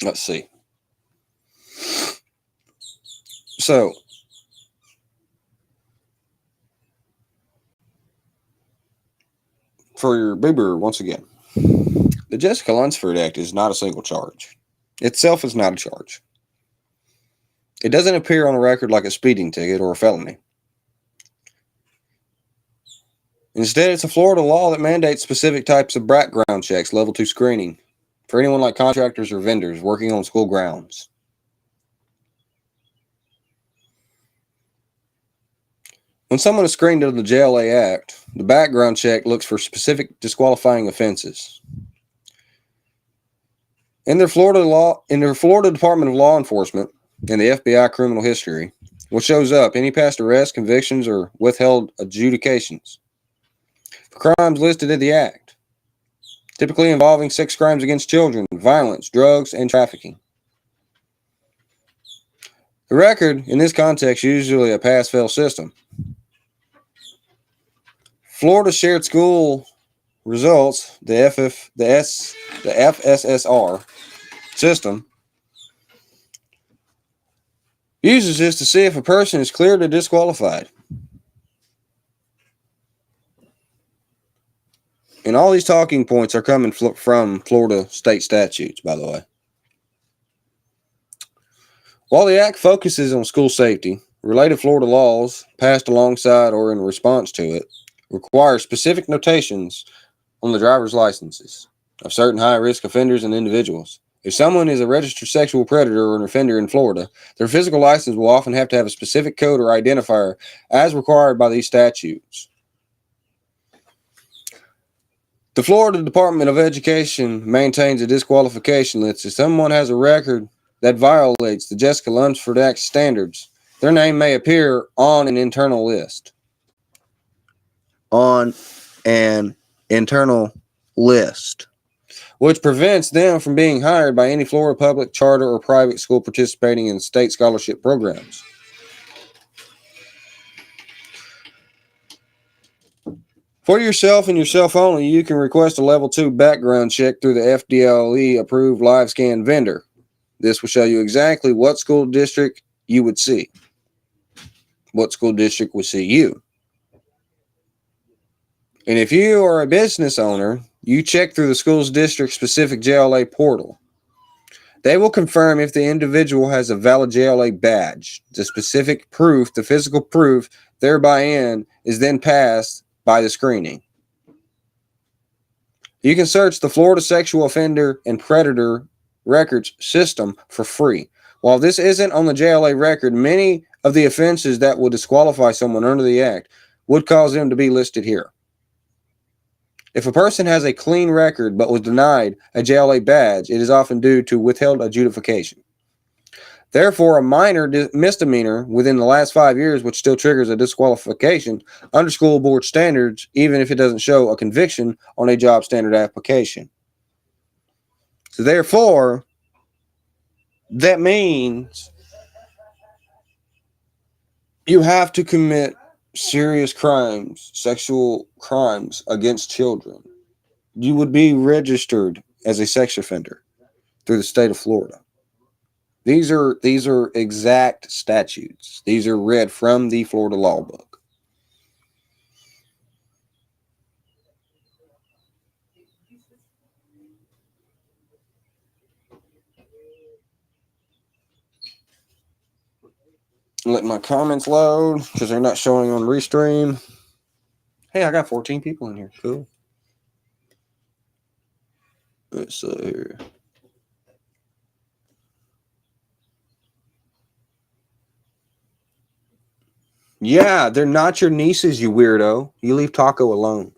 Let's see. So, for your boober once again. The Jessica Lunsford Act is not a single charge. Itself is not a charge. It doesn't appear on a record like a speeding ticket or a felony. Instead, it's a Florida law that mandates specific types of background checks, level 2 screening, for anyone like contractors or vendors working on school grounds. When someone is screened under the JLA Act, the background check looks for specific disqualifying offenses. In their Florida Department of Law Enforcement and the FBI criminal history, what shows up, any past arrests, convictions, or withheld adjudications for crimes listed in the Act, typically involving sex crimes against children, violence, drugs, and trafficking. The record, in this context, is usually a pass-fail system. Florida Shared School Results, the FSSR system, uses this to see if a person is cleared or disqualified. And all these talking points are coming from Florida state statutes, by the way. While the Act focuses on school safety, related Florida laws, passed alongside or in response to it, require specific notations on the driver's licenses of certain high-risk offenders and individuals. If someone is a registered sexual predator or an offender in Florida, their physical license will often have to have a specific code or identifier as required by these statutes. The Florida Department of Education maintains a disqualification list. If someone has a record that violates the Jessica Lunsford Act standards, their name may appear on an internal list. On an internal list, which prevents them from being hired by any Florida public, charter, or private school participating in state scholarship programs. For yourself and yourself only, you can request a level 2 background check through the FDLE approved live scan vendor. This will show you exactly what school district you would see. What school district would see you. And if you are a business owner, you check through the school's district specific JLA portal. They will confirm if the individual has a valid JLA badge. The specific proof, the physical proof thereby in, is then passed by the screening. You can search the Florida Sexual Offender and Predator Records system for free. While this isn't on the JLA record, many of the offenses that will disqualify someone under the Act would cause them to be listed here. If a person has a clean record but was denied a JLA badge, it is often due to withheld adjudication. Therefore, a minor misdemeanor within the last 5 years, which still triggers a disqualification under school board standards, even if it doesn't show a conviction on a job standard application. So therefore, that means you have to commit serious crimes, sexual crimes against children. You would be registered as a sex offender through the state of Florida. These are exact statutes. These are read from the Florida law book. Let my comments load because they're not showing on Restream. Hey, I got 14 people in here. Cool. Let's see here. Yeah, they're not your nieces, you weirdo. You leave Taco alone.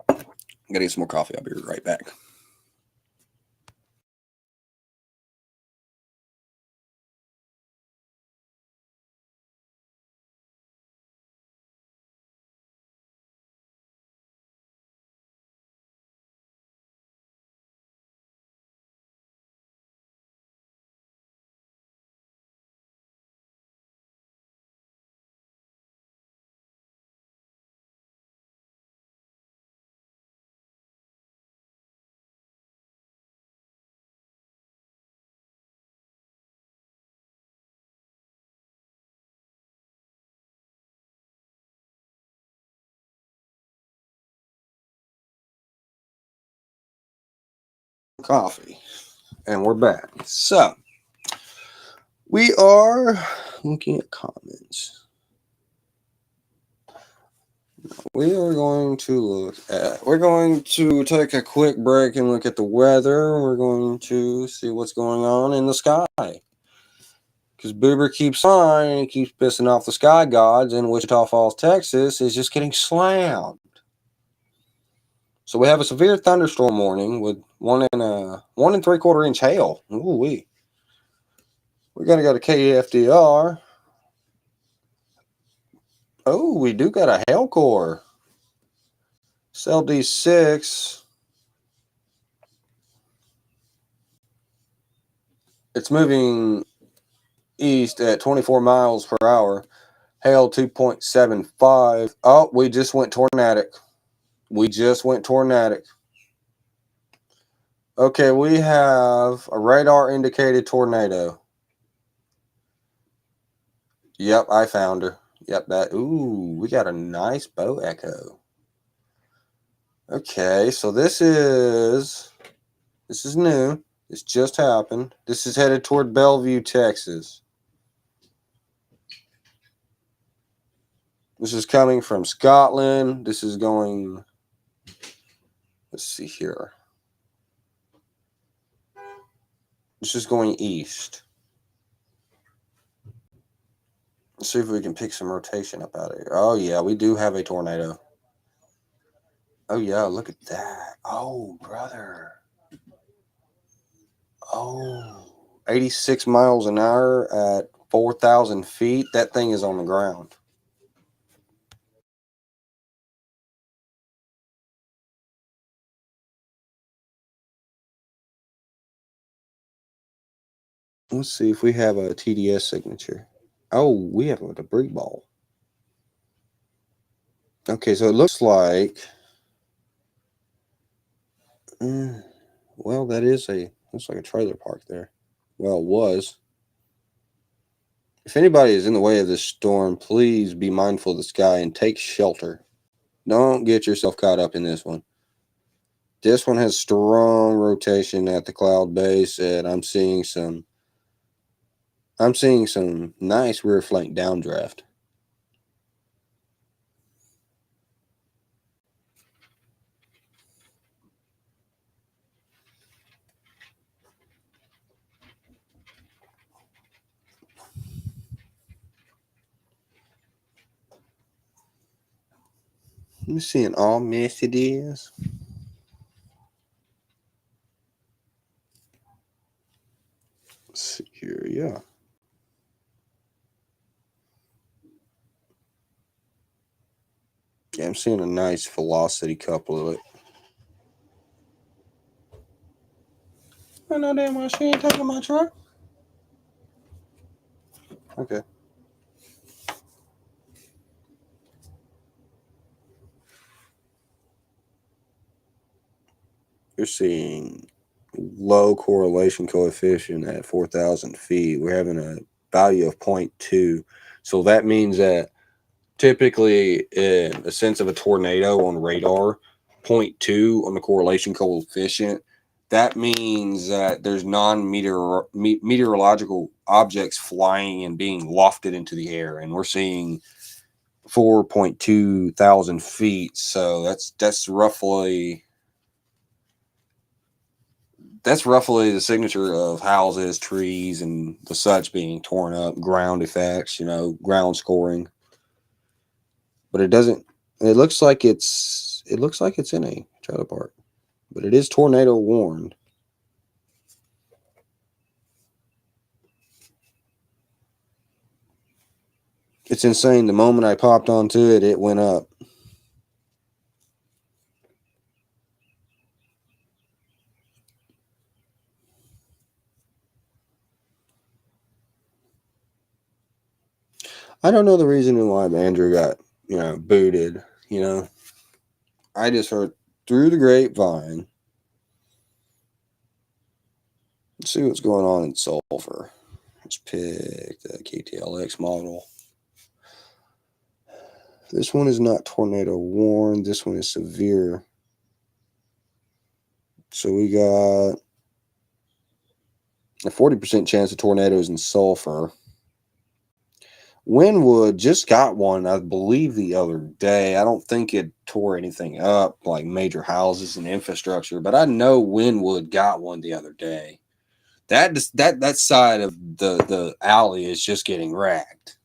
I'm gonna get some more coffee. I'll be right back. coffee. And we're back. So, we are looking at comments. We're going to take a quick break and look at the weather. We're going to see what's going on in the sky. Because Boober keeps flying and keeps pissing off the sky gods, and Wichita Falls, Texas is just getting slammed. So we have a severe thunderstorm warning with 1 3/4 inch hail. Ooh wee. We're gonna go to KFDR. Oh, we do got a hail core. Cell D6. It's moving east at 24 miles per hour. Hail 2.75. Oh, we just went tornadic. Okay, we have a radar indicated tornado. Yep, I found her. Yep, ooh, we got a nice bow echo. Okay, so this is new. This just happened. This is headed toward Bellevue, Texas. This is coming from Scotland. This is going, let's see here. This is going east. Let's see if we can pick some rotation up out of here. Oh, yeah, we do have a tornado. Oh, yeah, look at that. Oh, brother. Oh, 86 miles an hour at 4,000 feet. That thing is on the ground. Let's see if we have a TDS signature. Oh, we have a debris ball. Okay, so it looks like... well, looks like a trailer park there. Well, it was. If anybody is in the way of this storm, please be mindful of the sky and take shelter. Don't get yourself caught up in this one. This one has strong rotation at the cloud base, and I'm seeing some nice rear flank downdraft. Let me see how messy it is. Let's see here, yeah. Yeah, I'm seeing a nice velocity couple of it. I know damn well she ain't taking my truck. Okay. You're seeing low correlation coefficient at 4,000 feet. We're having a value of 0.2. So that means that typically in the sense of a tornado on radar, 0.2 on the correlation coefficient, that means that there's non-meteorological objects flying and being lofted into the air. And we're seeing 4.2 thousand feet. So that's roughly the signature of houses, trees, and the such being torn up, ground effects, ground scoring. But it looks like it's in a trailer park, but it is tornado warned. It's insane. The moment I popped onto it, it went up. I don't know the reason why Andrew got, booted, I just heard through the grapevine. Let's see what's going on in Sulphur. Let's pick the KTLX model. This one is not tornado warned. This one is severe. So we got A 40% chance of tornadoes in Sulphur. Wynwood just got one, I believe, the other day. I don't think it tore anything up, like major houses and infrastructure, but I know Wynwood got one the other day. That side of the alley is just getting racked.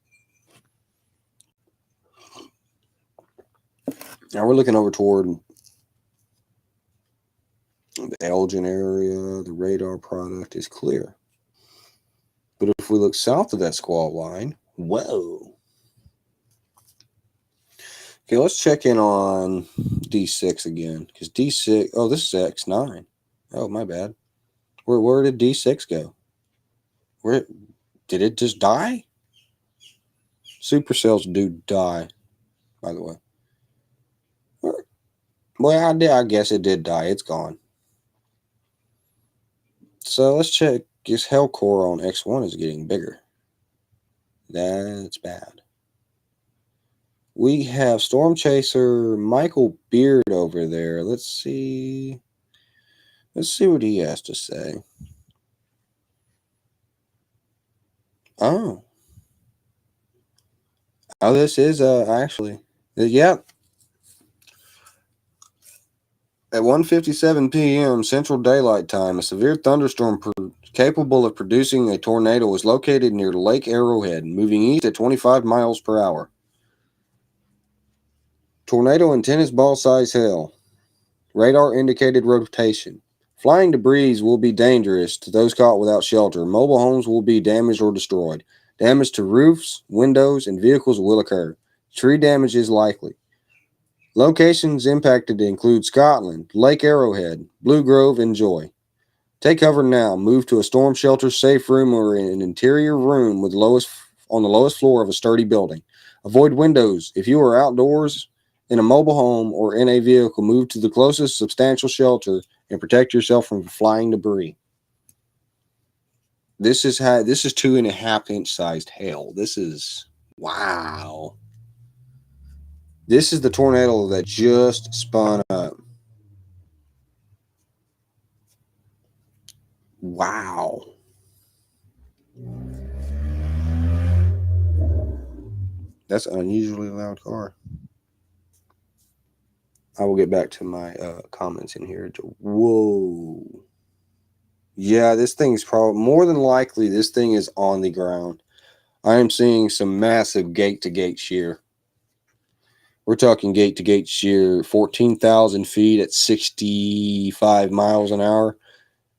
Now we're looking over toward the Elgin area. The radar product is clear. But if we look south of that squall line, whoa. Okay, let's check in on D6 again. Because D6, oh, this is X9. Oh, my bad. Where did D6 go? Where did it just die? Supercells do die, by the way. Well, I guess it did die. It's gone. So let's check. This hell core on X1 is getting bigger. That's bad. We have Storm Chaser Michael Beard over there. Let's see. Let's see what he has to say. Oh, this is actually, yeah. At 1:57 p.m. Central Daylight Time, a severe thunderstorm capable of producing a tornado was located near Lake Arrowhead, moving east at 25 miles per hour. Tornado in tennis ball size hail. Radar indicated rotation. Flying debris will be dangerous to those caught without shelter. Mobile homes will be damaged or destroyed. Damage to roofs, windows, and vehicles will occur. Tree damage is likely. Locations impacted include Scotland, Lake Arrowhead, Blue Grove, and Joy. Take cover now. Move to a storm shelter, safe room, or in an interior room on the lowest floor of a sturdy building. Avoid windows. If you are outdoors, in a mobile home, or in a vehicle, move to the closest substantial shelter and protect yourself from flying debris. This is 2.5-inch sized hail. This is wow. This is the tornado that just spun up. Wow. That's an unusually loud car. I will get back to my comments in here. Whoa. Yeah, this thing's probably, more than likely, this thing is on the ground. I am seeing some massive gate-to-gate shear. We're talking gate-to-gate shear, 14,000 feet at 65 miles an hour.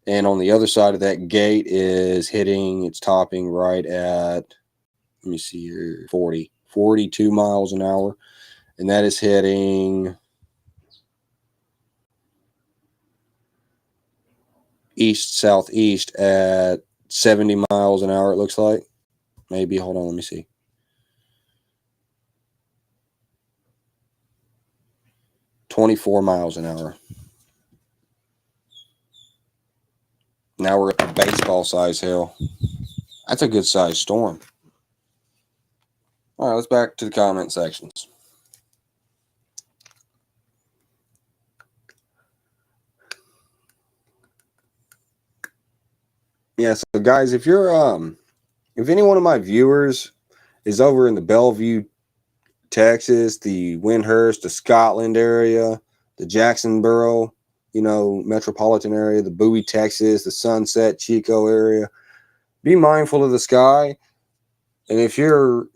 And on the other side of that gate is it's topping right at, let me see here, 42 miles an hour. And that is hitting east-southeast at 70 miles an hour, it looks like. Maybe, hold on, let me see. $24 miles an hour. Now we're at the baseball size hail. That's a good size storm. All right, let's back to the comment sections. Yeah, so guys, if any one of my viewers is over in the Bellevue, Texas, the Windhurst, the Scotland area, the Jacksonboro, metropolitan area, the Bowie, Texas, the Sunset, Chico area, be mindful of the sky. And if you're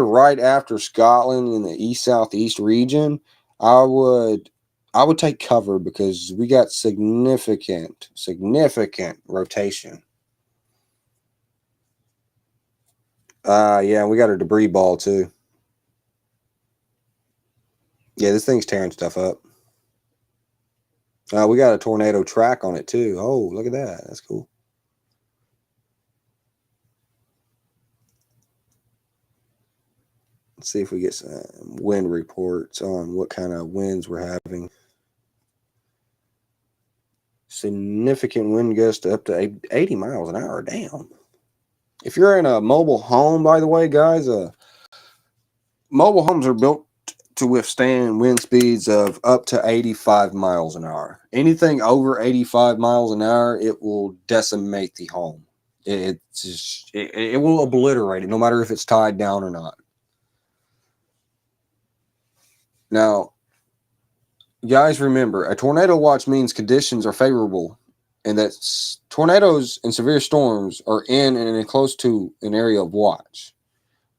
right after Scotland in the east southeast region, I would take cover because we got significant rotation. Yeah, we got a debris ball too. Yeah, this thing's tearing stuff up. We got a tornado track on it too. Oh, look at that. That's cool. Let's see if we get some wind reports on what kind of winds we're having. Significant wind gusts up to 80 miles an hour. Damn. If you're in a mobile home, by the way, guys, mobile homes are built to withstand wind speeds of up to 85 miles an hour. Anything over 85 miles an hour, it will decimate the home. it will obliterate it, no matter if it's tied down or not. Now, guys, remember, a tornado watch means conditions are favorable, and that tornadoes and severe storms are in and close to an area of watch.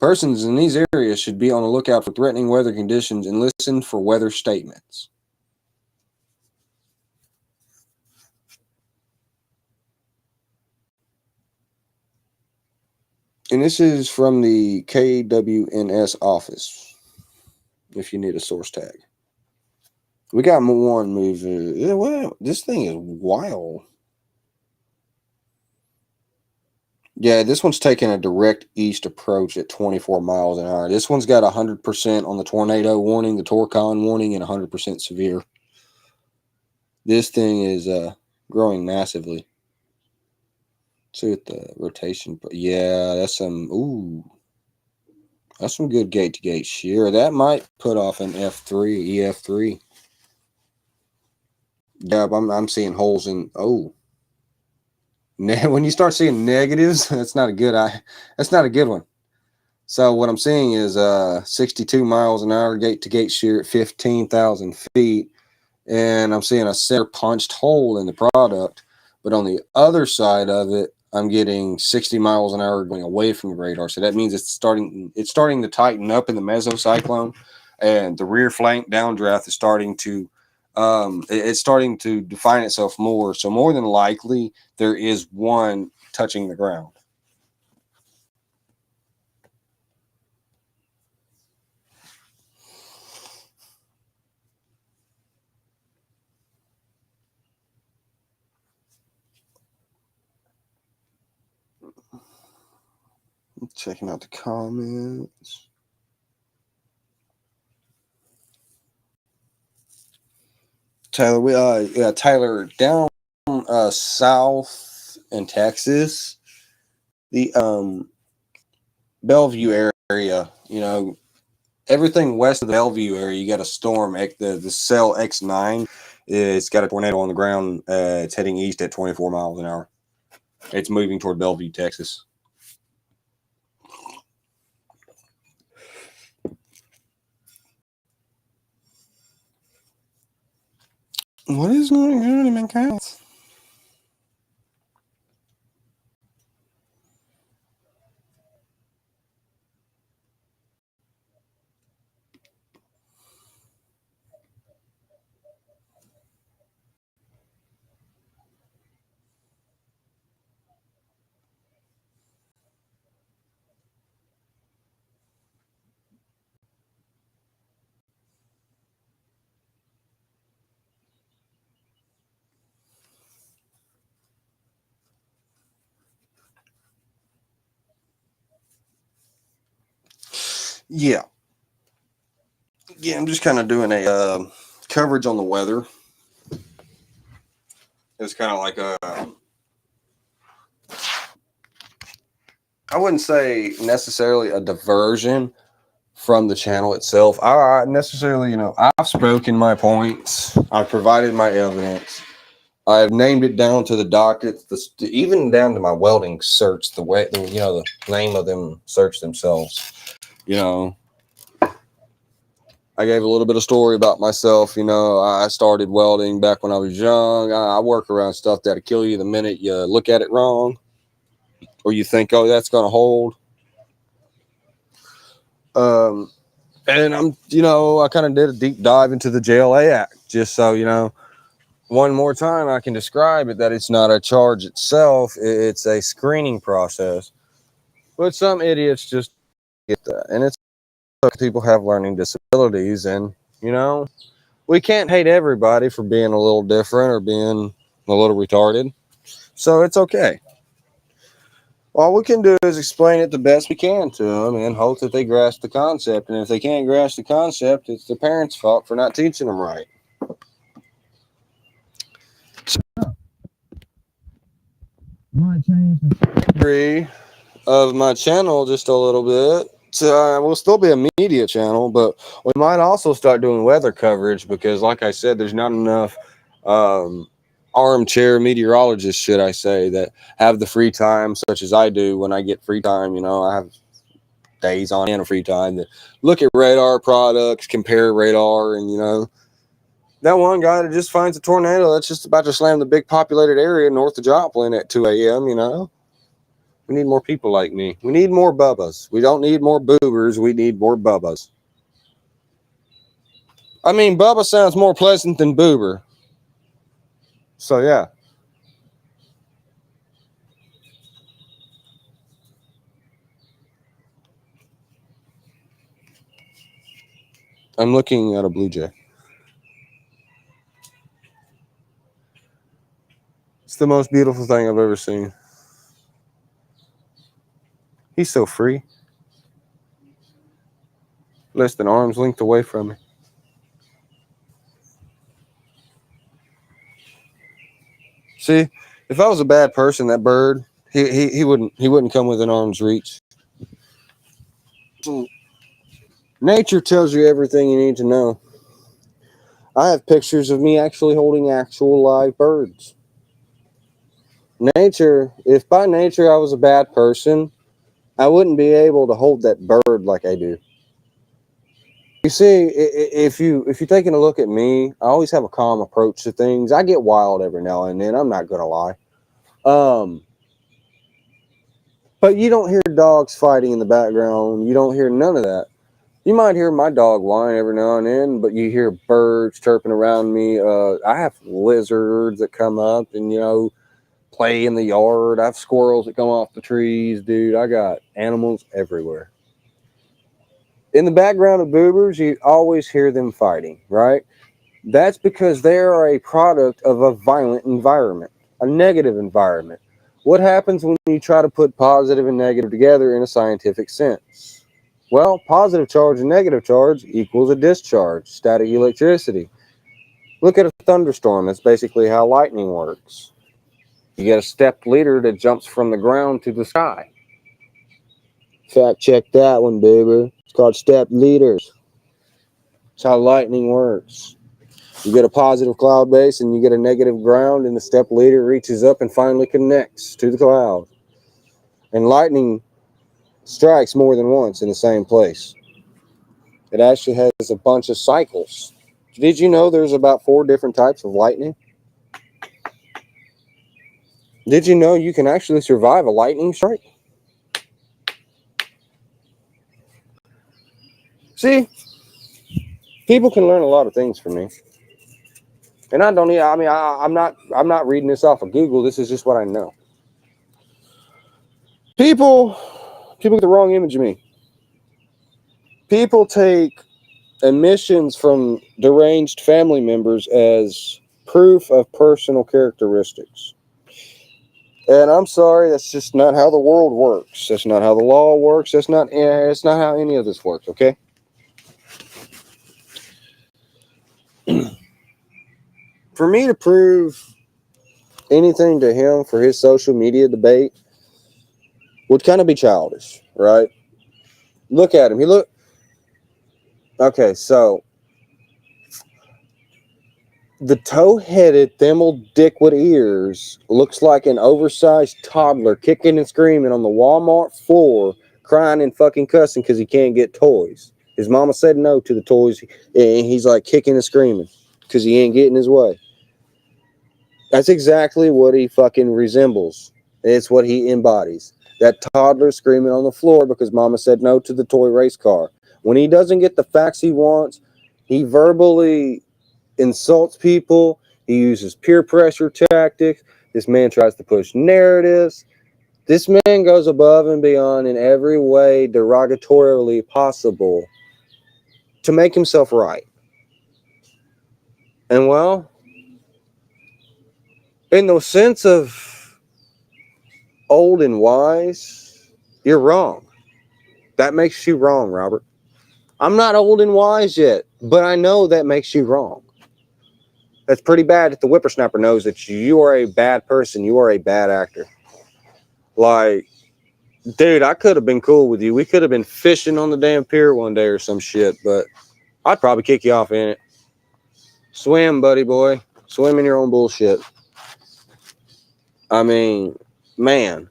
Persons in these areas should be on the lookout for threatening weather conditions and listen for weather statements. And this is from the KWNS office, if you need a source tag. We got one moving. Yeah, well, this thing is wild. Yeah, this one's taking a direct east approach at 24 miles an hour. This one's got 100% on the tornado warning, the Torcon warning, and 100% severe. This thing is growing massively. See what the rotation. Yeah, that's some. Ooh, that's some good gate-to-gate shear. That might put off an F3, EF3. Yeah, I'm seeing holes in. Oh, when you start seeing negatives, that's not a good That's not a good one. So what I'm seeing is 62 miles an hour gate-to-gate shear at 15,000 feet, and I'm seeing a center punched hole in the product. But on the other side of it, I'm getting 60 miles an hour going away from the radar. So that means it's starting to tighten up in the mesocyclone, and the rear flank downdraft is starting to it's starting to define itself more. So more than likely, there is one touching the ground. Checking out the comments. Tyler, Tyler, down south in Texas, the Bellevue area, everything west of the Bellevue area, you got a storm. The cell X9, it's got a tornado on the ground. It's heading east at 24 miles an hour. It's moving toward Bellevue, Texas. What is going on in my accounts? Yeah, I'm just kind of doing a coverage on the weather. It's kind of like I wouldn't say necessarily a diversion from the channel itself. I necessarily, I've spoken my points. I've provided my evidence. I've named it down to the docket, even down to my welding search, the name of them search themselves. I gave a little bit of story about myself. I started welding back when I was young. I work around stuff that'll kill you the minute you look at it wrong, or you think, oh, that's going to hold. And I kind of did a deep dive into the JLA Act, just so, one more time I can describe it, that it's not a charge itself. It's a screening process. But some idiots just get that. And it's people have learning disabilities, and, we can't hate everybody for being a little different or being a little retarded. So it's okay. All we can do is explain it the best we can to them and hope that they grasp the concept. And if they can't grasp the concept, it's the parents' fault for not teaching them right. Might change the trajectory of my channel just a little bit. So we'll still be a media channel, but we might also start doing weather coverage because, like I said, there's not enough armchair meteorologists, should I say, that have the free time, such as I do when I get free time. You know, I have days on end of free time to look at radar products, compare radar, and, you know, that one guy that just finds a tornado that's just about to slam the big populated area north of Joplin at 2 a.m., you know. We need more people like me. We need more Bubbas. We don't need more boobers. We need more Bubbas. I mean, Bubba sounds more pleasant than boober. So, yeah. I'm looking at a blue jay. It's the most beautiful thing I've ever seen. He's so free. Less than arm's length away from me. See, if I was a bad person, that bird, he wouldn't come within arm's reach. Nature tells you everything you need to know. I have pictures of me actually holding actual live birds. Nature, if by nature I was a bad person, I wouldn't be able to hold that bird like I do. You see, if you're taking a look at me, I always have a calm approach to things. I get wild every now and then. I'm not gonna lie. But you don't hear dogs fighting in the background. You don't hear none of that. You might hear my dog whine every now and then, but you hear birds chirping around me. I have lizards that come up and, you know, play in the yard. I have squirrels that come off the trees, dude. I got animals everywhere. In the background of boobers, you always hear them fighting, right? That's because they are a product of a violent environment, a negative environment. What happens when you try to put positive and negative together in a scientific sense? Well, positive charge and negative charge equals a discharge, static electricity. Look at a thunderstorm. That's basically how lightning works. You get a stepped leader that jumps from the ground to the sky. Fact check that one, baby. It's called stepped leaders. That's how lightning works. You get a positive cloud base and you get a negative ground, and the step leader reaches up and finally connects to the cloud. And lightning strikes more than once in the same place. It actually has a bunch of cycles. Did you know there's about 4 different types of lightning? Did you know you can actually survive a lightning strike? See, people can learn a lot of things from me. And I don't need, I mean, I'm not reading this off of Google. This is just what I know. People get the wrong image of me. People take admissions from deranged family members as proof of personal characteristics. And I'm sorry, that's just not how the world works. That's not how the law works. It's not how any of this works, okay? For me to prove anything to him for his social media debate would kind of be childish, right? Look at him. Okay, so the toe-headed, thimbled dick with ears looks like an oversized toddler kicking and screaming on the Walmart floor, crying and fucking cussing because he can't get toys. His mama said no to the toys, and he's like kicking and screaming because he ain't getting his way. That's exactly what he fucking resembles. It's what he embodies. That toddler screaming on the floor because mama said no to the toy race car. When he doesn't get the facts he wants, he verbally insults people. He uses peer pressure tactics. This man tries to push narratives. This man goes above and beyond in every way derogatorily possible to make himself right. And well, in the sense of old and wise, you're wrong. That makes you wrong, Robert. I'm not old and wise yet, but I know that makes you wrong. That's pretty bad if the whippersnapper knows that you are a bad person. You are a bad actor. Like, dude, I could have been cool with you. We could have been fishing on the damn pier one day or some shit, but I'd probably kick you off in it. Swim, buddy boy. Swim in your own bullshit. I mean, man,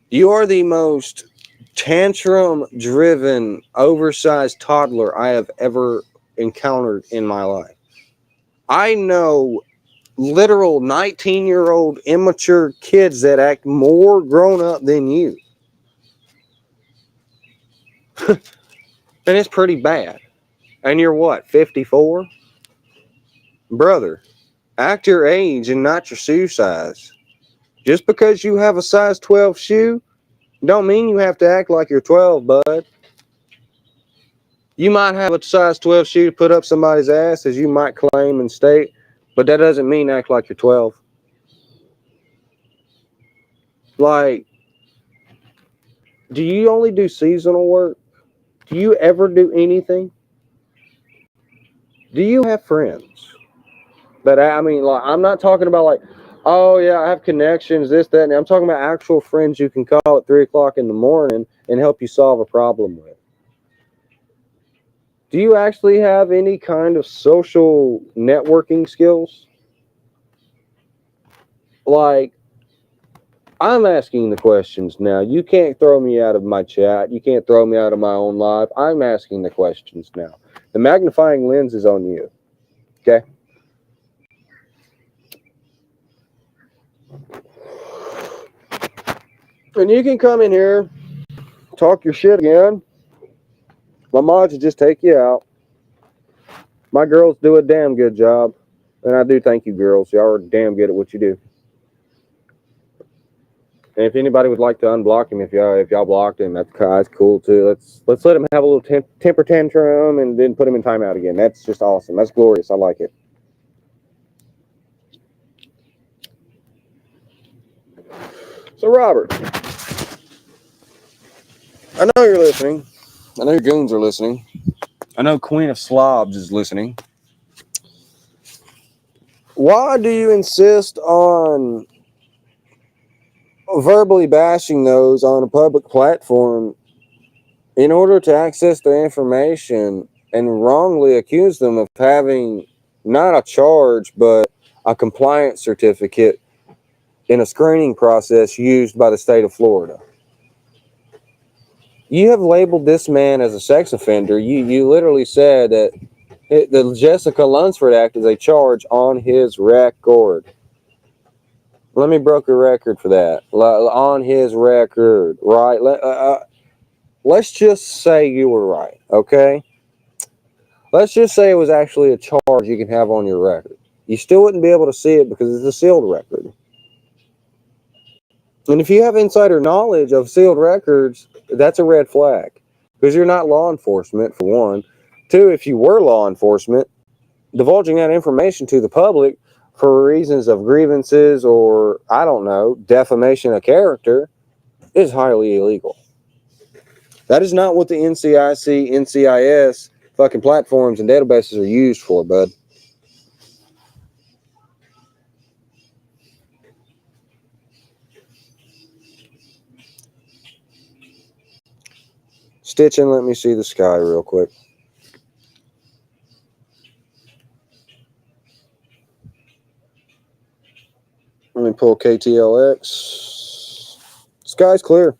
you are the most tantrum-driven, oversized toddler I have ever encountered in my life. I know literal 19-year-old immature kids that act more grown up than you. And it's pretty bad. And you're what, 54? Brother, act your age and not your shoe size. Just because you have a size 12 shoe, don't mean you have to act like you're 12, bud. You might have a size 12 shoe to put up somebody's ass, as you might claim and state, but that doesn't mean act like you're 12. Like, do you only do seasonal work? Do you ever do anything? Do you have friends? But I mean, like, I'm not talking about like, oh yeah, I have connections, this, that, and I'm talking about actual friends you can call at 3 o'clock in the morning and help you solve a problem with. Do you actually have any kind of social networking skills? Like, I'm asking the questions now. You can't throw me out of my chat. You can't throw me out of my own live. I'm asking the questions now. The magnifying lens is on you. Okay? And you can come in here, talk your shit again. My mods will just take you out. My girls do a damn good job. And I do thank you, girls. Y'all are damn good at what you do. And if anybody would like to unblock him, if y'all blocked him, that's cool too. Let's let him have a little temper tantrum and then put him in timeout again. That's just awesome. That's glorious. I like it. So Robert, I know you're listening. I know your goons are listening. I know Queen of Slobs is listening. Why do you insist on verbally bashing those on a public platform in order to access their information and wrongly accuse them of having not a charge but a compliance certificate in a screening process used by the state of Florida? You have labeled this man as a sex offender. You literally said that the Jessica Lunsford Act is a charge on his record. Let me broke a record for that. On his record, right? Let's just say you were right, okay? Let's just say it was actually a charge you can have on your record. You still wouldn't be able to see it because it's a sealed record. And if you have insider knowledge of sealed records, that's a red flag because you're not law enforcement, for one. Two, if you were law enforcement, divulging that information to the public for reasons of grievances or, I don't know, defamation of character is highly illegal. That is not what the NCIC, NCIS fucking platforms and databases are used for, bud. Stitching, let me see the sky real quick. Let me pull KTLX. Sky's clear.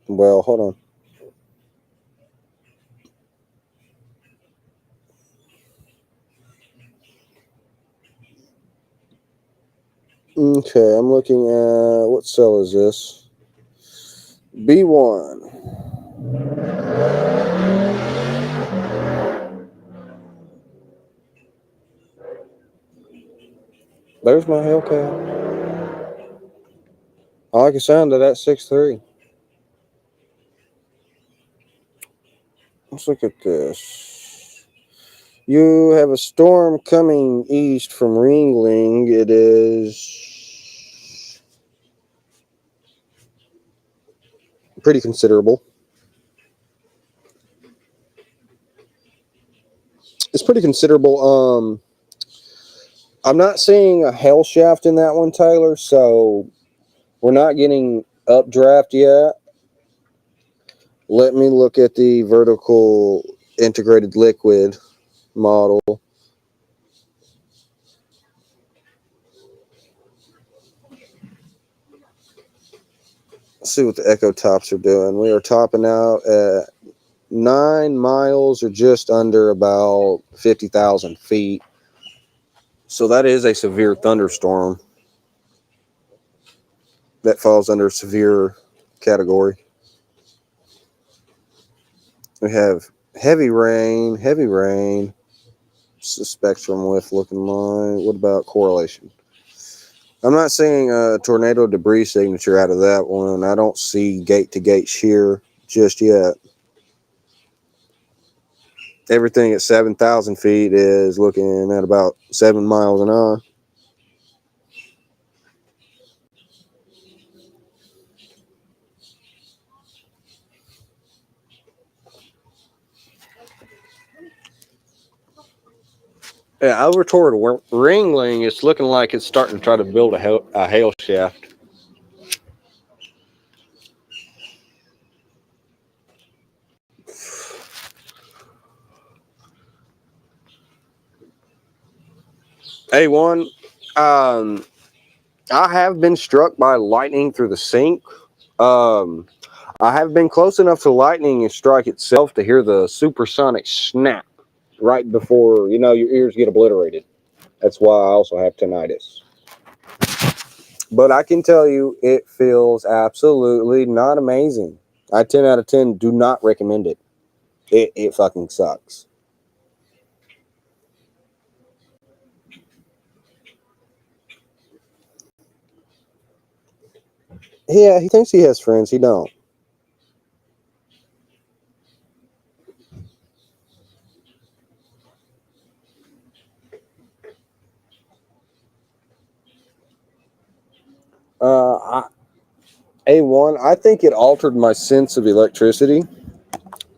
Well, hold on. Okay, I'm looking at, what cell is this? B1. There's my Hellcat. I like the sound of that 6.3. Let's look at this. You have a storm coming east from Ringling. It is pretty considerable. It's pretty considerable. I'm not seeing a hail shaft in that one, Taylor, so We're not getting updraft yet. Let me look at the vertical integrated liquid model. Let's see what the echo tops are doing. We are topping out at 9 miles or just under about 50,000 feet. So that is a severe thunderstorm. That falls under severe category. We have heavy rain. It's a spectrum with looking line. What about correlation? I'm not seeing a tornado debris signature out of that one. I don't see gate-to-gate shear just yet. Everything at 7,000 feet is looking at about 7 miles an hour. Yeah, over toward Ringling, it's looking like it's starting to try to build a hail shaft. A1, I have been struck by lightning through the sink. I have been close enough to lightning and strike itself to hear the supersonic snap right before, your ears get obliterated. That's why I also have tinnitus. But I can tell you, it feels absolutely not amazing. I 10 out of 10 do not recommend it. It fucking sucks. Yeah, he thinks he has friends. He don't. A1, I think it altered my sense of electricity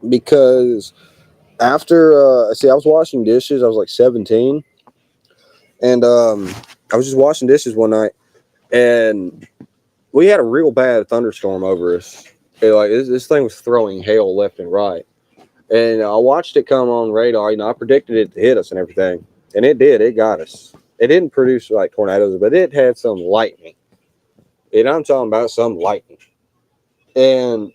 because after, I was washing dishes. I was like 17. And I was just washing dishes one night. And we had a real bad thunderstorm over us. This thing was throwing hail left and right. And I watched it come on radar. I predicted it to hit us and everything. And it did. It got us. It didn't produce like tornadoes, but it had some lightning. And I'm talking about some lightning. And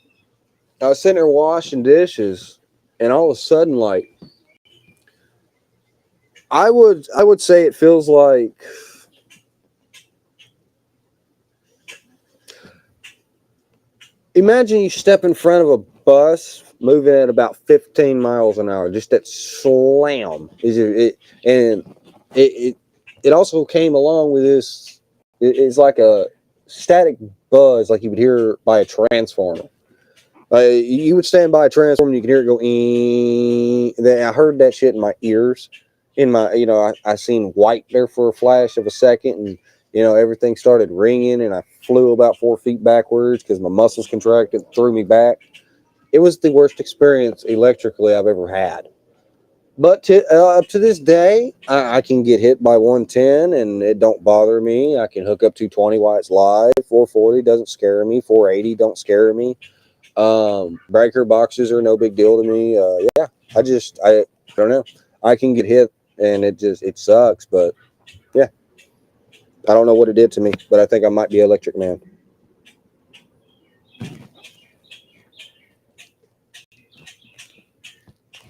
I was sitting there washing dishes, and all of a sudden, like, I would say it feels like imagine you step in front of a bus moving at about 15 miles an hour, just that slam. It also came along with this. It's like a static buzz, like you would hear by a transformer. You would stand by a transformer and you can hear it go. I heard that shit in my ears. I seen white there for a flash of a second, and everything started ringing, and I flew about 4 feet backwards because my muscles contracted, threw me back. It was the worst experience electrically I've ever had. But up to this day, I can get hit by 110 and it don't bother me. I can hook up 220 while it's live. 440 doesn't scare me. 480 don't scare me. Breaker boxes are no big deal to me. I don't know. I can get hit and it sucks, but yeah, I don't know what it did to me, but I think I might be Electric Man.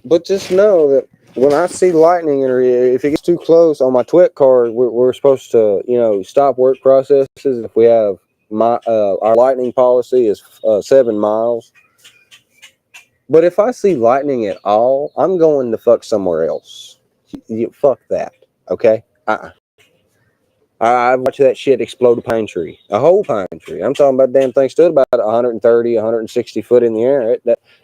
But just know that when I see lightning, or if it gets too close on my TWIC card, we're supposed to, stop work processes. If we have our lightning policy is 7 miles. But if I see lightning at all, I'm going to fuck somewhere else. Fuck that, okay? I watched that shit explode a pine tree, a whole pine tree. I'm talking about damn thing stood about 130, 160 foot in the air.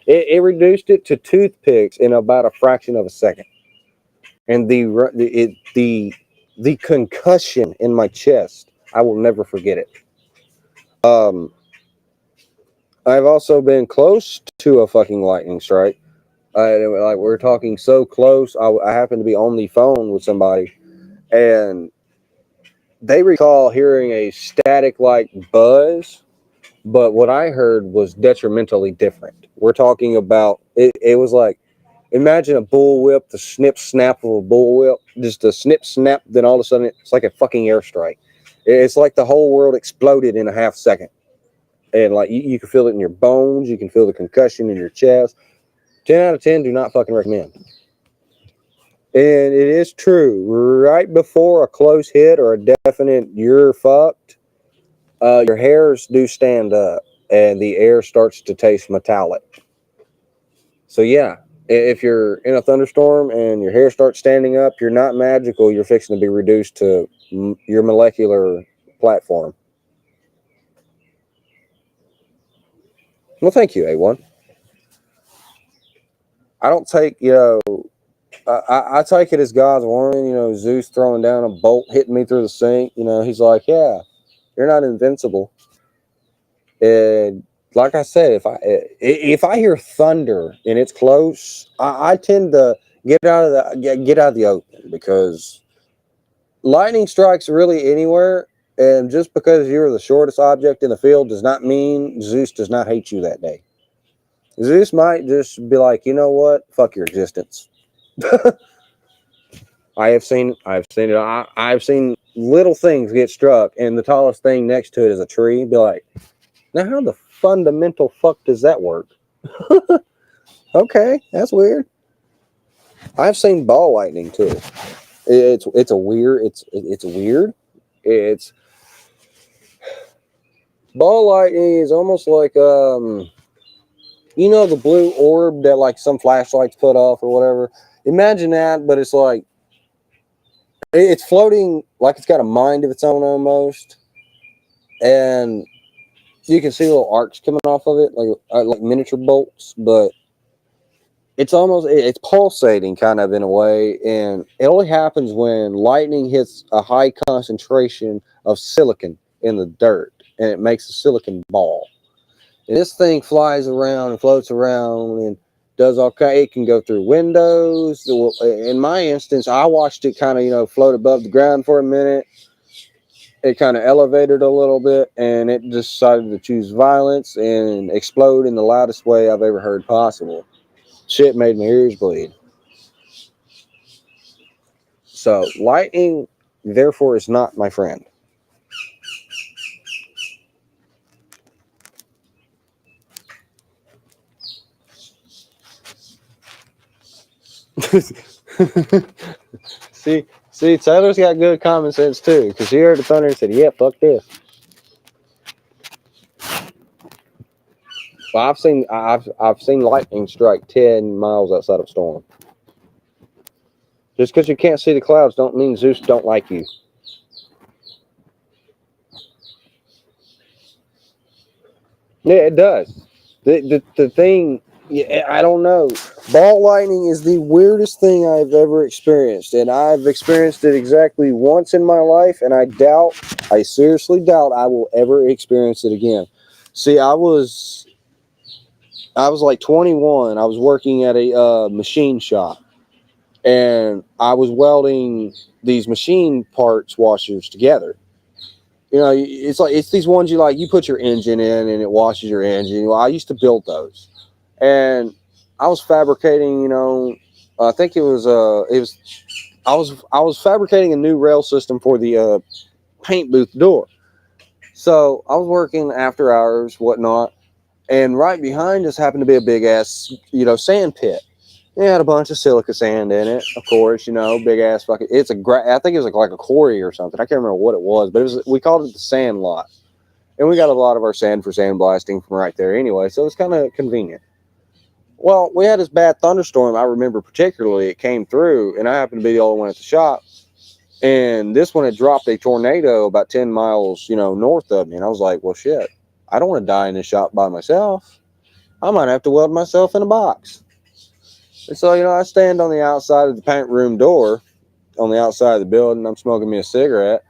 It reduced it to toothpicks in about a fraction of a second. And the concussion in my chest, I will never forget it. I've also been close to a fucking lightning strike. Like we're talking so close. I happened to be on the phone with somebody, and they recall hearing a static like buzz, but what I heard was detrimentally different. We're talking about it was like, imagine a bullwhip, the snip snap of a bullwhip, just a snip snap, then all of a sudden it's like a fucking airstrike. It's like the whole world exploded in a half second. And like you can feel it in your bones, you can feel the concussion in your chest. 10 out of 10, do not fucking recommend. And it is true. Right before a close hit or a definite you're fucked, your hairs do stand up and the air starts to taste metallic. So, yeah, if you're in a thunderstorm and your hair starts standing up, you're not magical. You're fixing to be reduced to your molecular platform. Well, thank you, A1. I don't take, I take it as God's warning, Zeus throwing down a bolt, hitting me through the sink. He's like, yeah, you're not invincible. And like I said, if I hear thunder and it's close, I tend to get out of the open, because lightning strikes really anywhere. And just because you're the shortest object in the field does not mean Zeus does not hate you that day. Zeus might just be like, you know what? Fuck your existence. I've seen it. I've seen little things get struck, and the tallest thing next to it is a tree. Be like, now how the fundamental fuck does that work? Okay, that's weird. I've seen ball lightning too. It's weird. It's ball lightning is almost like the blue orb that like some flashlights put off or whatever. Imagine that, but it's like it's floating like it's got a mind of its own almost, and you can see little arcs coming off of it, like miniature bolts, but it's pulsating kind of in a way, and it only happens when lightning hits a high concentration of silicon in the dirt, and it makes a silicon ball. And this thing flies around and floats around and does all kind. It can go through windows. In my instance, I watched it kind of float above the ground for a minute. It kind of elevated a little bit, and it decided to choose violence and explode in the loudest way I've ever heard possible. Shit made my ears bleed. So lightning, therefore, is not my friend. see, Taylor's got good common sense too, because he heard the thunder and said, "Yeah, fuck this." Well, I've seen lightning strike 10 miles outside of a storm. Just because you can't see the clouds don't mean Zeus don't like you. Yeah, it does. The thing, yeah, I don't know. Ball lightning is the weirdest thing I've ever experienced, and I've experienced it exactly once in my life, and I seriously doubt I will ever experience it again. See, I was like 21. I was working at a machine shop, and I was welding these machine parts washers together. It's these ones you put your engine in and it washes your engine. Well, I used to build those, and I was fabricating. I think I was fabricating a new rail system for the paint booth door. So I was working after hours, whatnot, and right behind us happened to be a big ass, sand pit. It had a bunch of silica sand in it, of course, big ass fucking. I think it was like a quarry or something. I can't remember what it was, but we called it the sand lot. And we got a lot of our sand for sandblasting from right there anyway, so it's kind of convenient. Well, we had this bad thunderstorm. I remember particularly it came through, and I happened to be the only one at the shop. And this one had dropped a tornado about 10 miles, north of me. And I was like, well, shit, I don't want to die in this shop by myself. I might have to weld myself in a box. And so, I stand on the outside of the paint room door, on the outside of the building. I'm smoking me a cigarette.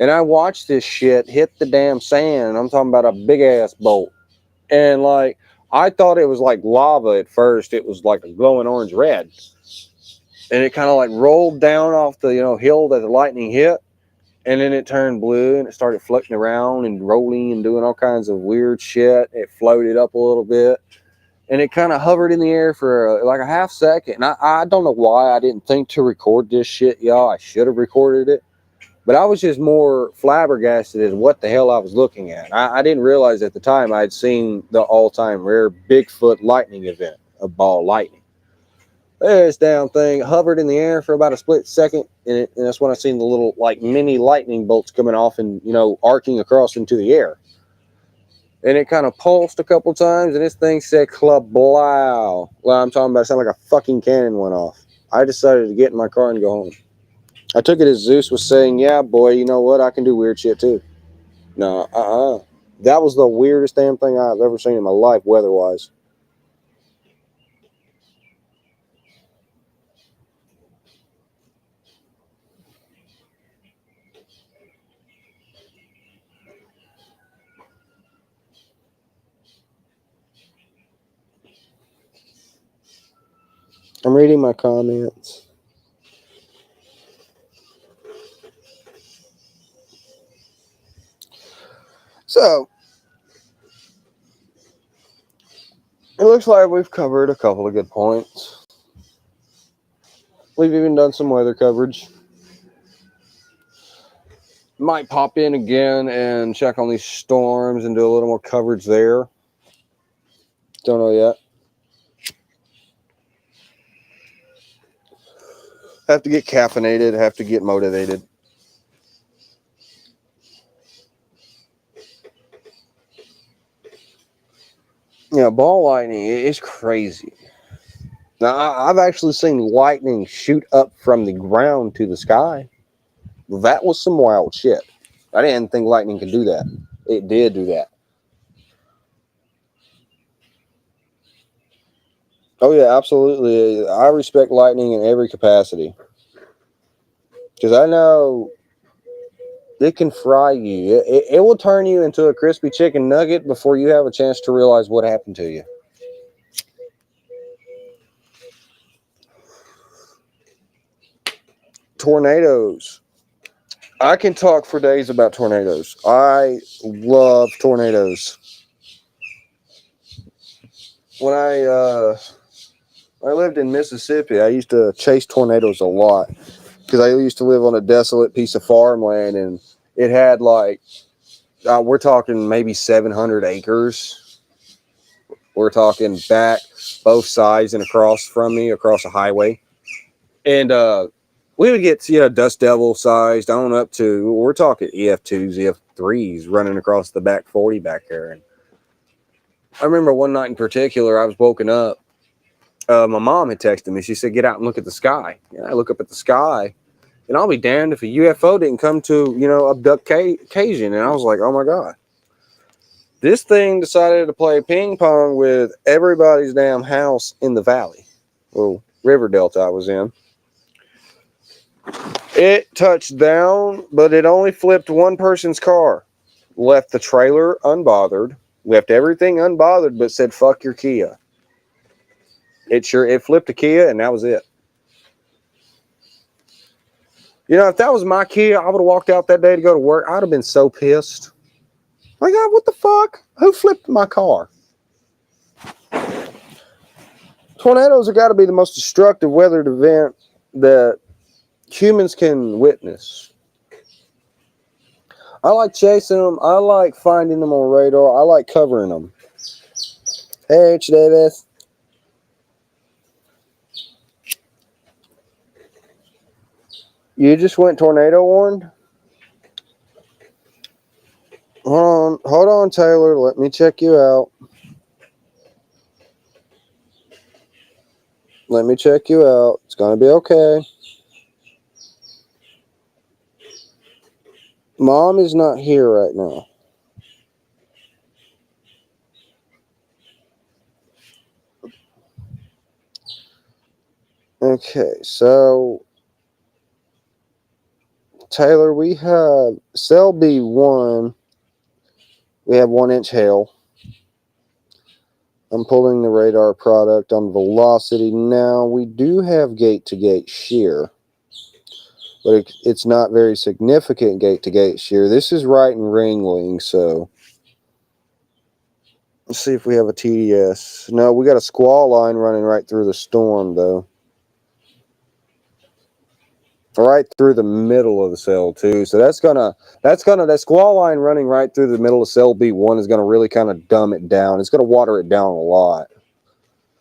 And I watch this shit hit the damn sand. And I'm talking about a big ass bolt. And I thought it was like lava at first. It was like a glowing orange red. And it kind of rolled down off the, hill that the lightning hit. and then it turned blue and it started floating around and rolling and doing all kinds of weird shit. It floated up a little bit and it kind of hovered in the air for like a half second. And I don't know why I didn't think to record this shit, y'all. I should have recorded it. But I was just more flabbergasted as what the hell I was looking at. I didn't realize at the time I'd seen the all-time rare Bigfoot lightning event of ball lightning. This damn thing hovered in the air for about a split second, and that's when I seen the little like mini lightning bolts coming off and arcing across into the air. And it kind of pulsed a couple times, and this thing said "klablow." Well, I'm talking about it sounded like a fucking cannon went off. I decided to get in my car and go home. I took it as Zeus was saying, "Yeah, boy, you know what? I can do weird shit too." No, that was the weirdest damn thing I've ever seen in my life, weather-wise. I'm reading my comments. So, it looks like we've covered a couple of good points. We've even done some weather coverage. Might pop in again and check on these storms and do a little more coverage there. Don't know yet. Have to get caffeinated, have to get motivated. Yeah, ball lightning is crazy. Now, I've actually seen lightning shoot up from the ground to the sky. That was some wild shit. I didn't think lightning could do that. It did do that. Oh, yeah, absolutely. I respect lightning in every capacity. Because I know it can fry you. It will turn you into a crispy chicken nugget before you have a chance to realize what happened to you. Tornadoes. I can talk for days about tornadoes. I love tornadoes. When I lived in Mississippi, I used to chase tornadoes a lot because I used to live on a desolate piece of farmland, and it had like we're talking maybe 700 acres. We're talking back both sides and across from me, across a highway, and we would get dust devil sized on up to we're talking EF2s, EF3s running across the back 40 back there. And I remember one night in particular, I was woken up. My mom had texted me. She said, "Get out and look at the sky." And I look up at the sky, and I'll be damned if a UFO didn't come to abduct Cajun. And I was like, "Oh my god!" This thing decided to play ping pong with everybody's damn house in the valley, well, river delta I was in. It touched down, but it only flipped one person's car. Left the trailer unbothered. Left everything unbothered, but said, "Fuck your Kia." It flipped a Kia, and that was it. If that was my Kia, I would have walked out that day to go to work. I'd have been so pissed. My God, what the fuck? Who flipped my car? Tornadoes have got to be the most destructive weathered event that humans can witness. I like chasing them. I like finding them on radar. I like covering them. Hey, H. Davis. You just went tornado warned? Hold on, Taylor. Let me check you out. Let me check you out. It's going to be okay. Mom is not here right now. Okay, so Taylor, we have cell B1. We have 1-inch hail. I'm pulling the radar product on velocity now. We do have gate-to-gate shear. but it's not very significant gate-to-gate shear. This is right in ringling, so let's see if we have a TDS. No, we got a squall line running right through the storm, though. Right through the middle of the cell, too. So that squall line running right through the middle of cell B1 is gonna really kind of dumb it down. It's gonna water it down a lot,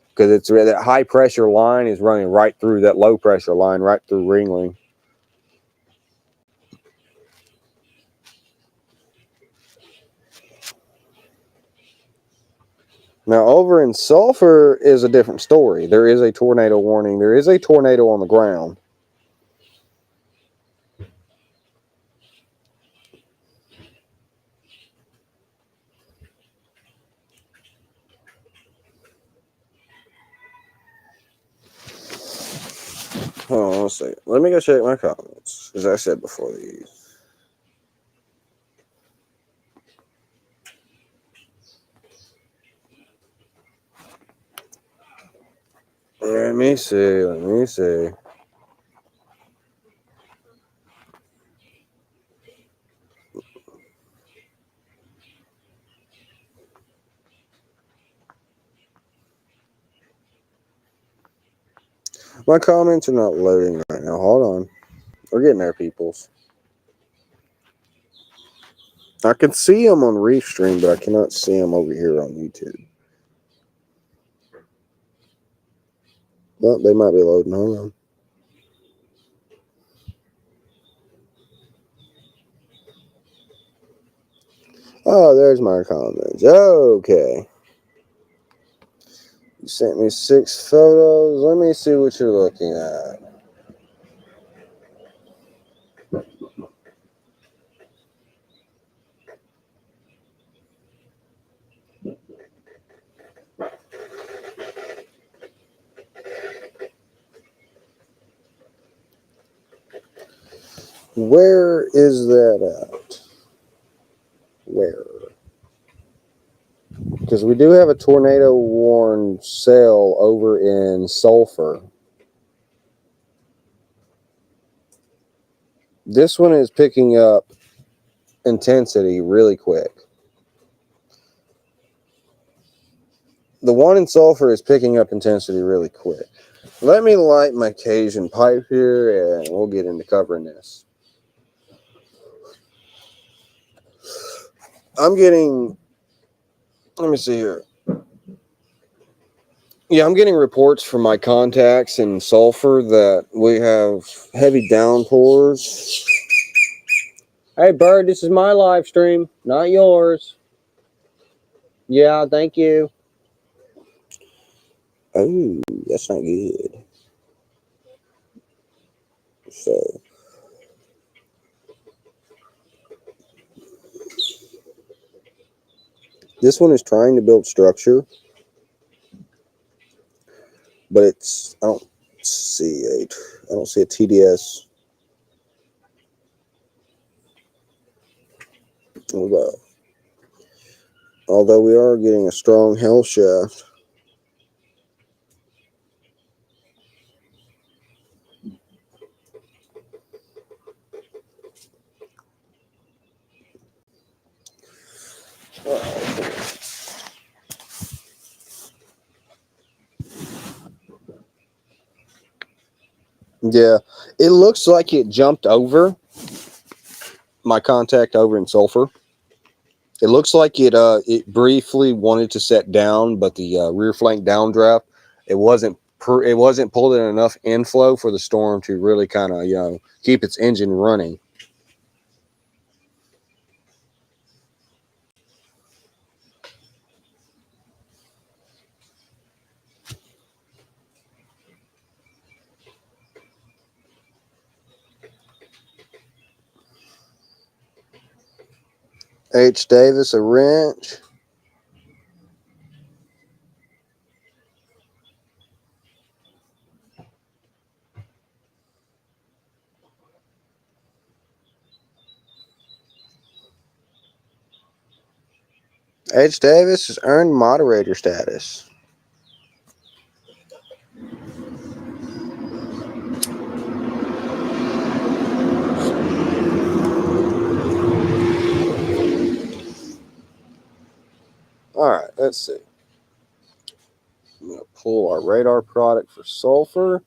because it's that high pressure line is running right through that low pressure line, right through ringling. Now, over in Sulphur is a different story. There is a tornado warning. There is a tornado on the ground. Hold on 1 second. Let me go check my comments, as I said before these. Let me see. My comments are not loading right now. Hold on. We're getting there, peoples. I can see them on Restream, but I cannot see them over here on YouTube. Well, they might be loading. Hold on. Oh, there's my comments. Okay. You sent me 6 photos. Let me see what you're looking at. Where is that at? Where? Because we do have a tornado warned cell over in Sulphur. This one is picking up intensity really quick. The one in Sulphur is picking up intensity really quick. Let me light my Cajun pipe here, and we'll get into covering this. I'm getting, let me see here. Yeah, I'm getting reports from my contacts in Sulphur that we have heavy downpours. Hey, Bird, this is my live stream, not yours. Yeah, thank you. Oh, that's not good. So, this one is trying to build structure, but it's, I don't see a TDS. Although we are getting a strong hell shaft. Yeah, it looks like it jumped over my contact over in Sulphur. It looks like it briefly wanted to set down, but the rear flank downdraft, it wasn't pulled in enough inflow for the storm to really kind of keep its engine running. H. Davis, a wrench. H. Davis has earned moderator status. All right, let's see. I'm going to pull our radar product for sulfur.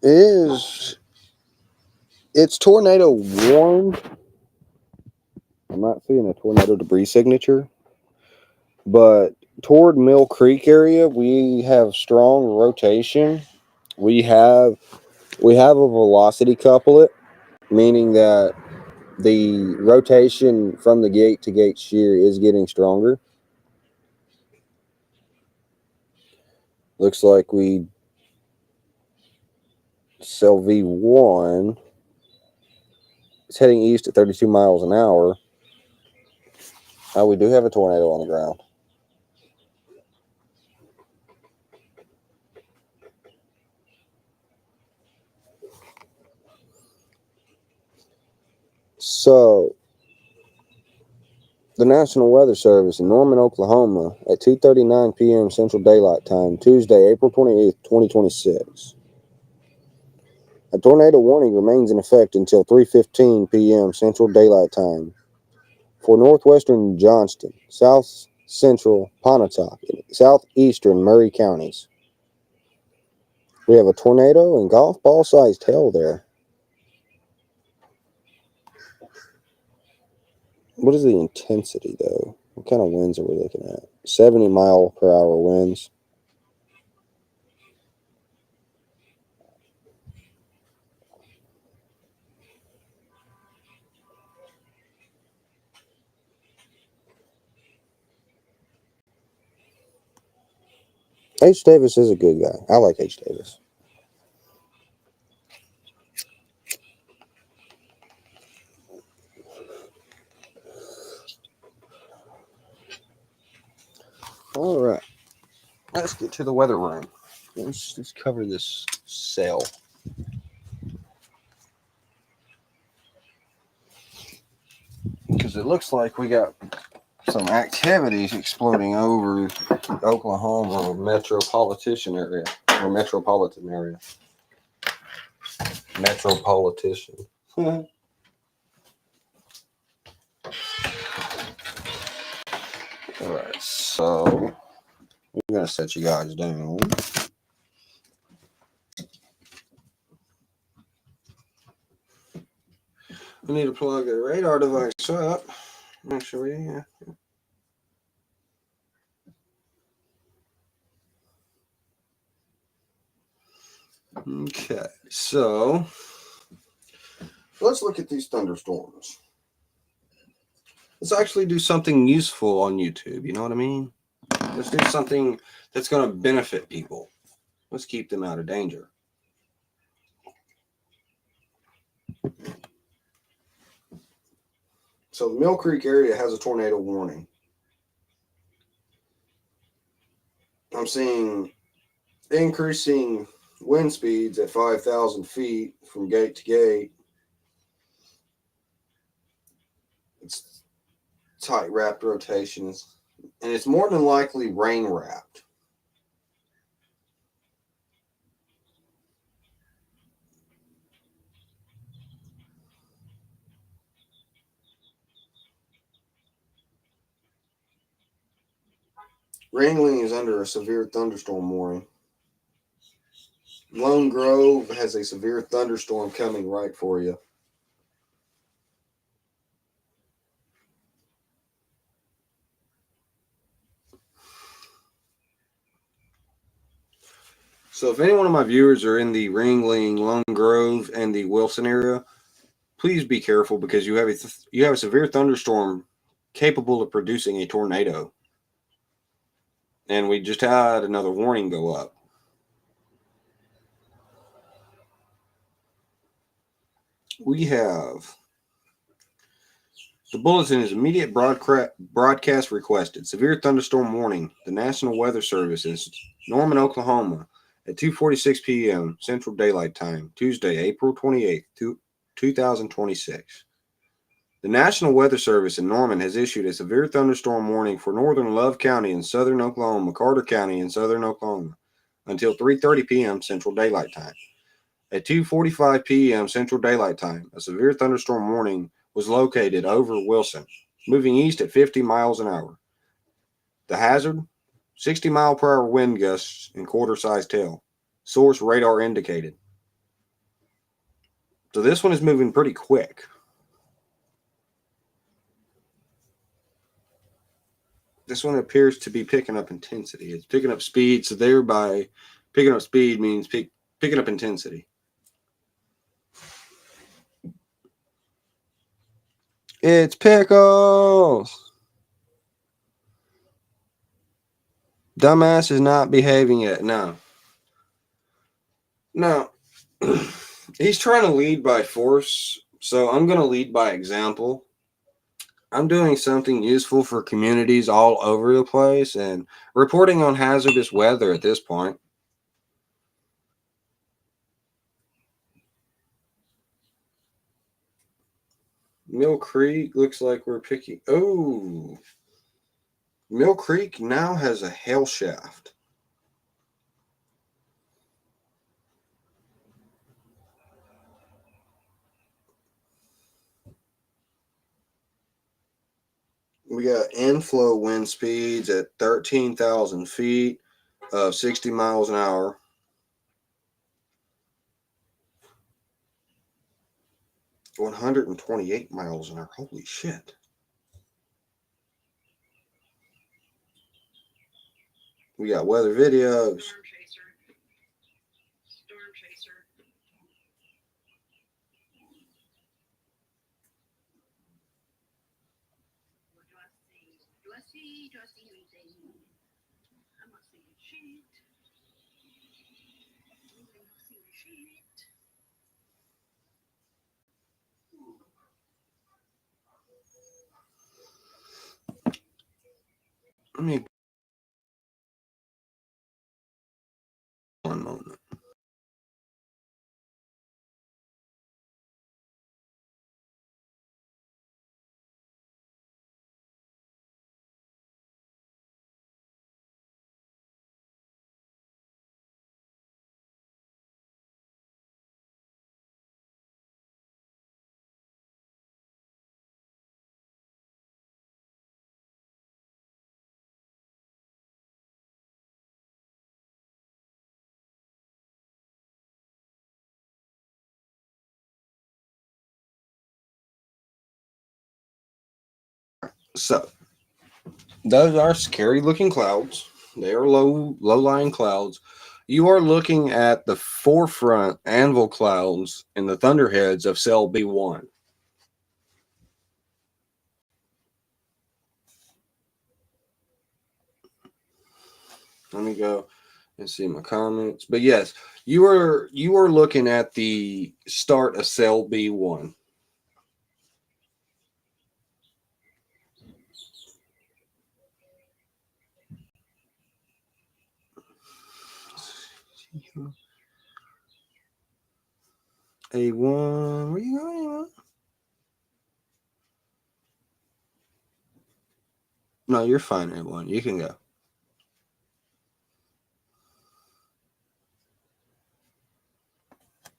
It's tornado warned. I'm not seeing a tornado debris signature, but toward Mill Creek area, we have strong rotation. We have a velocity couplet, meaning that the rotation from the gate to gate shear is getting stronger. Looks like we sell V1. It's heading east at 32 miles an hour. Oh, we do have a tornado on the ground. So, the National Weather Service in Norman, Oklahoma at 2:39 p.m. Central Daylight Time, Tuesday, April 28th, 2026. A tornado warning remains in effect until 3:15 p.m. Central Daylight Time for northwestern Johnston, south central Pontotoc, and southeastern Murray counties. We have a tornado and golf ball sized hail there. What is the intensity, though? What kind of winds are we looking at? 70 mile per hour winds. H. Davis is a good guy. I like H. Davis. All right. Let's get to the weather room. Let's cover this sail. Because it looks like we got some activities exploding over Oklahoma metropolitan area. Or metropolitan area. Metropolitan. All right, so we're going to set you guys down. We need to plug the radar device up. Make sure we, Okay, so let's look at these thunderstorms. Let's actually do something useful on YouTube. You know what I mean? Let's do something that's going to benefit people. Let's keep them out of danger. So the Mill Creek area has a tornado warning. I'm seeing increasing wind speeds at 5,000 feet from gate to gate. It's tight wrapped rotations, and it's more than likely rain wrapped. Ringling is under a severe thunderstorm warning. Lone Grove has a severe thunderstorm coming right for you. So if any one of my viewers are in the Ringling, Lone Grove, and the Wilson area, please be careful because you have a severe thunderstorm capable of producing a tornado. And we just had another warning go up. We have the bulletin is immediate broadcast requested. Severe thunderstorm warning. The National Weather Service is Norman, Oklahoma at 2:46 p.m. Central Daylight Time, Tuesday, April 28th, 2026. The National Weather Service in Norman has issued a severe thunderstorm warning for northern Love County in southern Oklahoma, Carter County in southern Oklahoma, until 3:30 p.m. Central Daylight Time. At 2:45 p.m. Central Daylight Time, a severe thunderstorm warning was located over Wilson, moving east at 50 miles an hour. The hazard? 60-mile-per-hour wind gusts and quarter-sized tail. Source radar indicated. So this one is moving pretty quick. This one appears to be picking up intensity. It's picking up speed, so thereby picking up speed means picking up intensity. It's Pickles! Dumbass is not behaving yet. No. No. He's trying to lead by force, so I'm going to lead by example. I'm doing something useful for communities all over the place and reporting on hazardous weather at this point. Mill Creek looks like we're picking. Oh, Mill Creek now has a hail shaft. We got inflow wind speeds at 13,000 feet of 60 miles an hour. $128 miles an hour. Holy shit. We got weather videos. Storm chaser. What do I see? Do I see anything? I'm not seeing shit. I'm not seeing shit. Let me. One moment. So, those are scary looking clouds. They are low-lying clouds. You are looking at the forefront anvil clouds in the thunderheads of cell B1. Let me go and see my comments. But yes, you are looking at the start of cell B1. A1, where you going? No, you're fine, A1. You can go.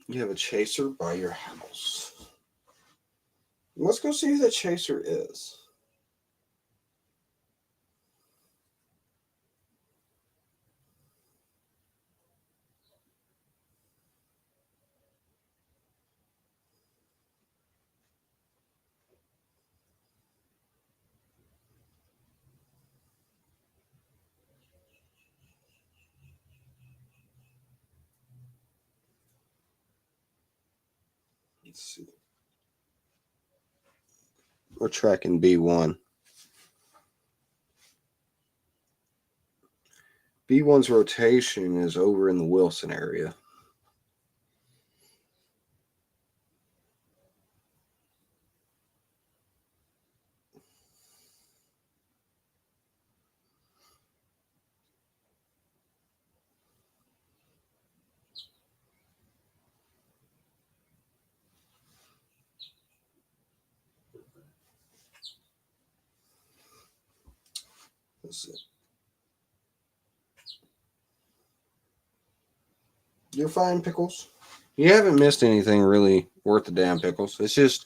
You have a chaser by your house. Let's go see who that chaser is. Let's see. We're tracking B1. B1's rotation is over in the Wilson area. Let's see. You're fine, Pickles. You haven't missed anything really worth the damn, Pickles. It's just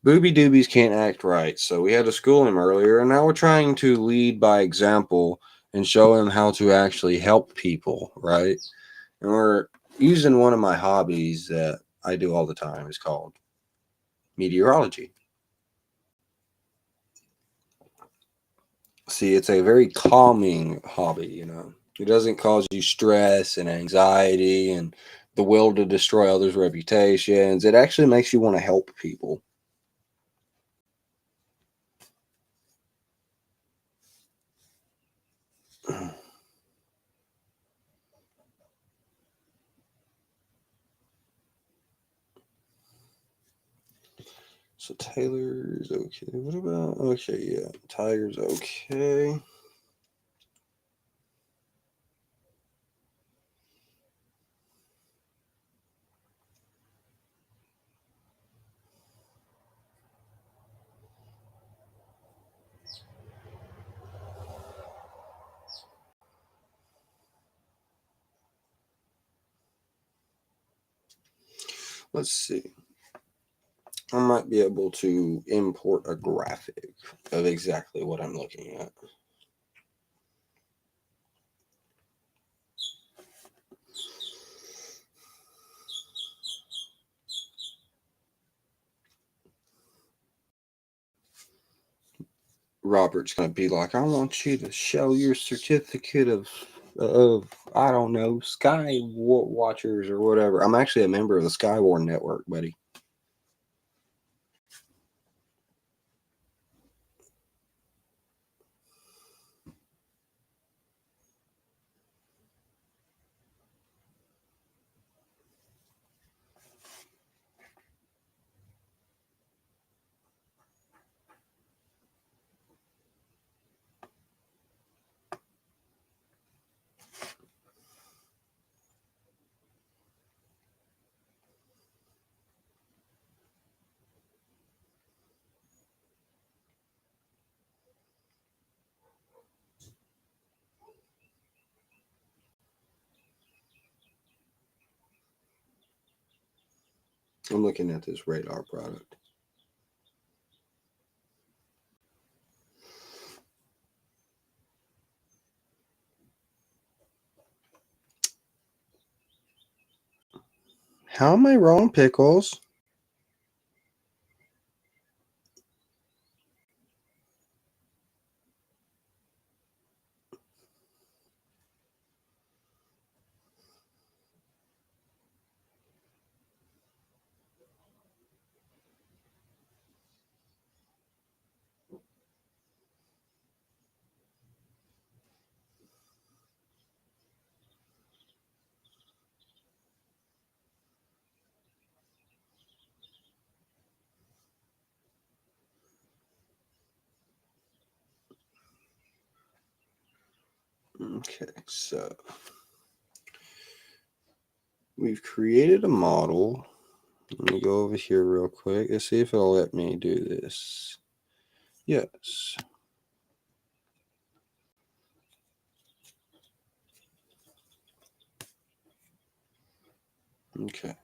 Booby doobies can't act right, so we had to school him earlier, and now we're trying to lead by example and show him how to actually help people, right? And we're using one of my hobbies that I do all the time. It's called meteorology. See, it's a very calming hobby, you know. It doesn't cause you stress and anxiety and the will to destroy others' reputations. It actually makes you want to help people. So Taylor's okay. What about okay? Yeah, Tiger's okay. Let's see. I might be able to import a graphic of exactly what I'm looking at. Robert's gonna be like, I want you to show your certificate of I don't know Sky Watchers or whatever. I'm actually a member of the Skywar Network, buddy. I'm looking at this radar product. How am I wrong, Pickles? Okay, so we've created a model. Let me go over here real quick and see if it'll let me do this. Yes. Okay.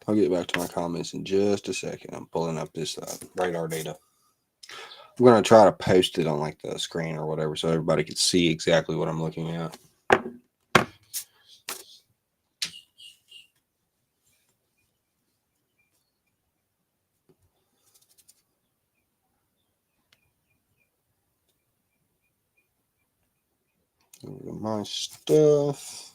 I'll get back to my comments in just a second. I'm pulling up this radar data. I'm going to try to post it on like the screen or whatever so everybody can see exactly what I'm looking at. Over to my stuff.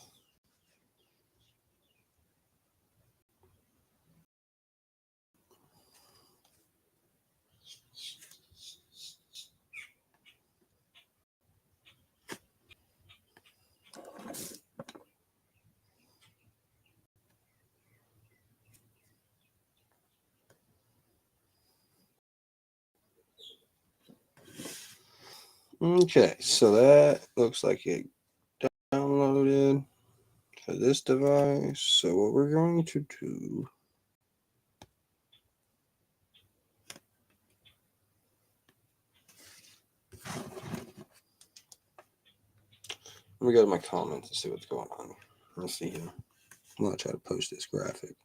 Okay, so that looks like it downloaded. for this device. So what we're going to do, let me go to my comments and see what's going on. Let's see here. I'm gonna try to post this graphic.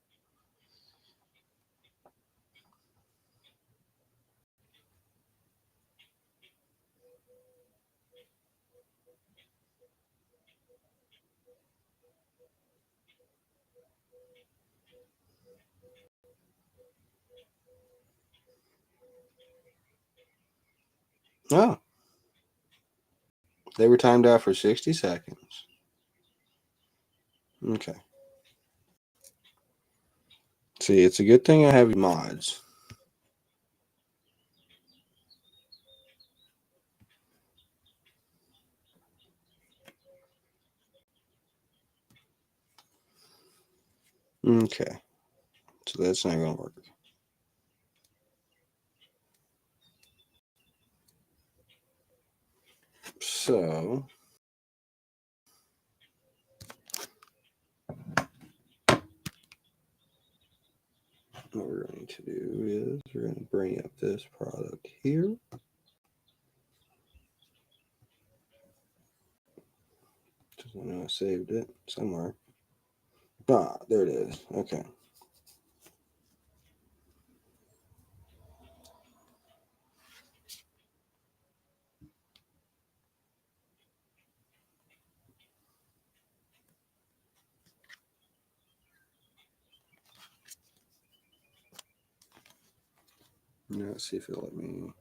Oh, they were timed out for 60 seconds. Okay. See, it's a good thing I have mods. Okay. So that's not going to work. So what we're going to do is we're going to bring up this product here. I know I saved it somewhere. Ah, there it is. Okay. Now let's see if it'll let me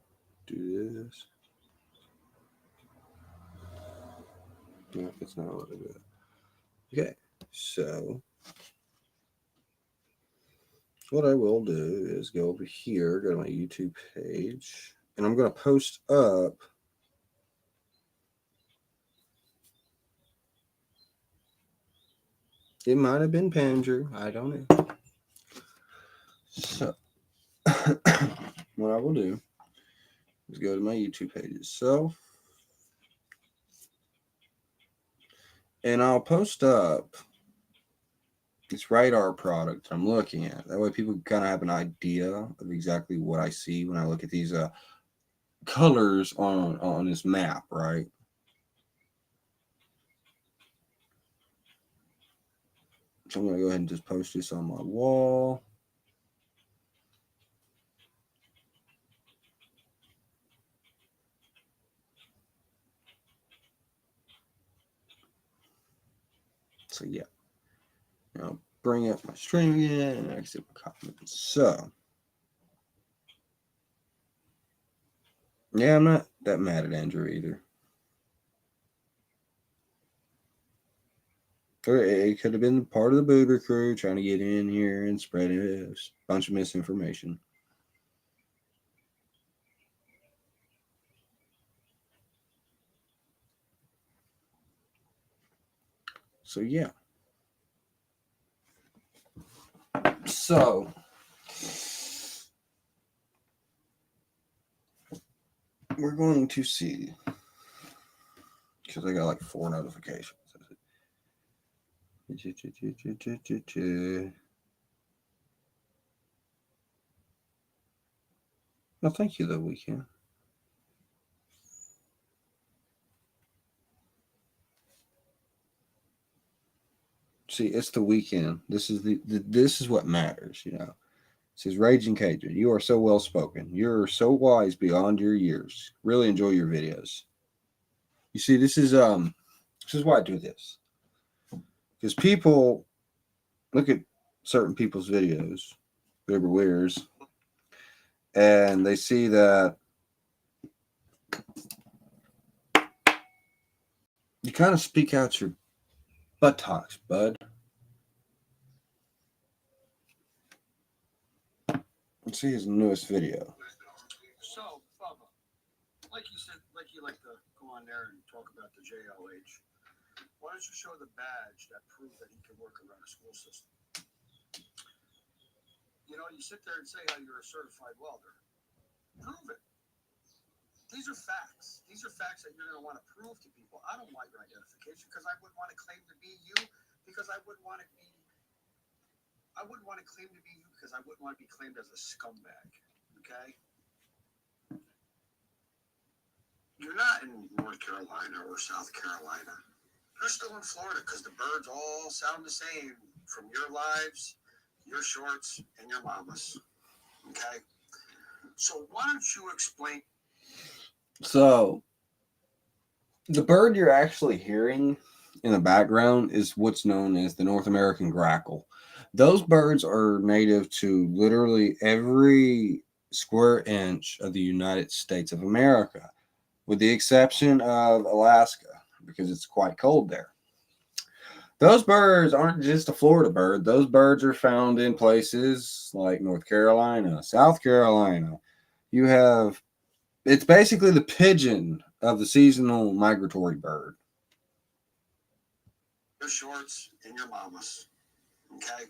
do this. No, it's not letting me do it. Okay, so what I will do is go over here, go to my YouTube page, and I'm going to post up it might have been Panger, I don't know. So what I will do is go to my YouTube page itself, and I'll post up this radar product I'm looking at. That way people kind of have an idea of exactly what I see when I look at these colors on this map, right? So I'm going to go ahead and just post this on my wall. So yeah, I'll bring up my stream again and exit comments. So yeah, I'm not that mad at Andrew either. It could have been part of the boober crew trying to get in here and spread a bunch of misinformation. So yeah. So we're going to see, because I got like 4 notifications. No, thank you, though, Weekend. See, it's the weekend. This is this is what matters, you know. It says Raging Cajun, you are so well spoken. You're so wise beyond your years. Really enjoy your videos. You see, this is why I do this. Because people look at certain people's videos, Boober Weirs, and they see that you kind of speak out your buttocks, bud. Let's see his newest video. So, Bubba, like you said, like you like to go on there and talk about the JLH. Why don't you show the badge that proves that he can work around a school system? You know, you sit there and say how you're a certified welder. Prove it. These are facts. These are facts that you're going to want to prove to people. I don't want your identification because I wouldn't want to claim to be you because I wouldn't want to claim to be you because I wouldn't want to be claimed as a scumbag. Okay? You're not in North Carolina or South Carolina. You're still in Florida because the birds all sound the same from your lives, your shorts, and your mamas. Okay? So why don't you explain? So, the bird you're actually hearing in the background is what's known as the North American grackle. Those birds are native to literally every square inch of the United States of America, with the exception of Alaska, because it's quite cold there. Those birds aren't just a Florida bird. Those birds are found in places like North Carolina, South Carolina. You have, it's basically the pigeon of the seasonal migratory bird. Your shorts and your mamas. Okay?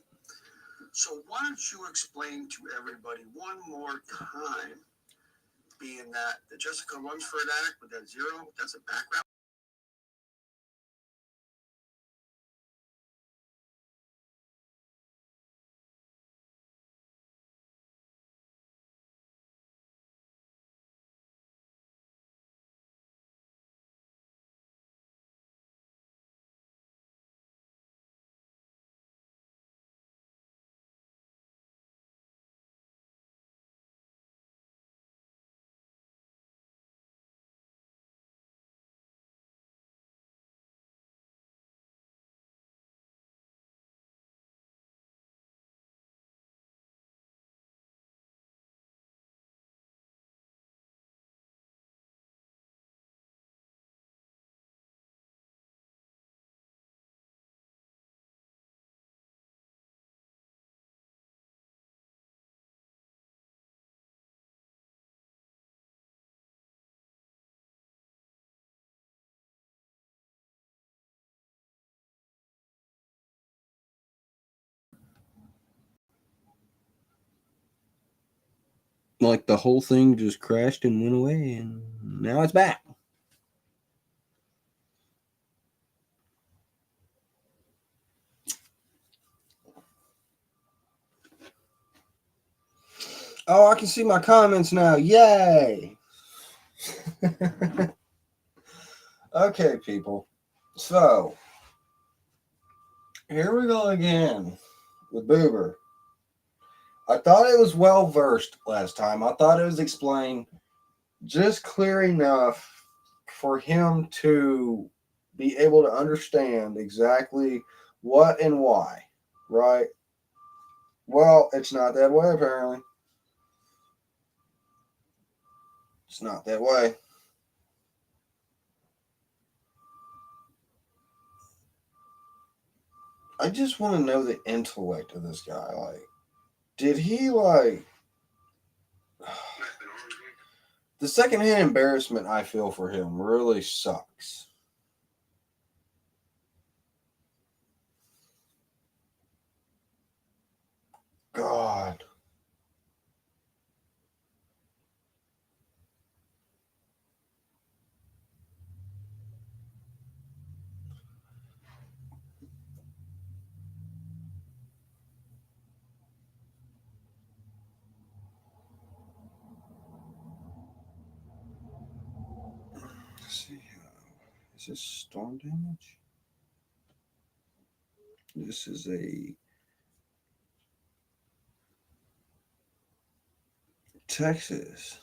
So why don't you explain to everybody one more time, being that the Jessica Lunsford act with that zero, that's a background. Like the whole thing just crashed and went away, and now it's back. Oh, I can see my comments now. Yay! Okay, people. So, here we go again with Boober. I thought it was well versed last time. I thought it was explained just clear enough for him to be able to understand exactly what and why, right? Well, it's not that way, apparently. It's not that way. I just want to know the intellect of this guy. Like, did he, like, the secondhand embarrassment I feel for him really sucks. God. Let's see. Is this storm damage? This is a Texas.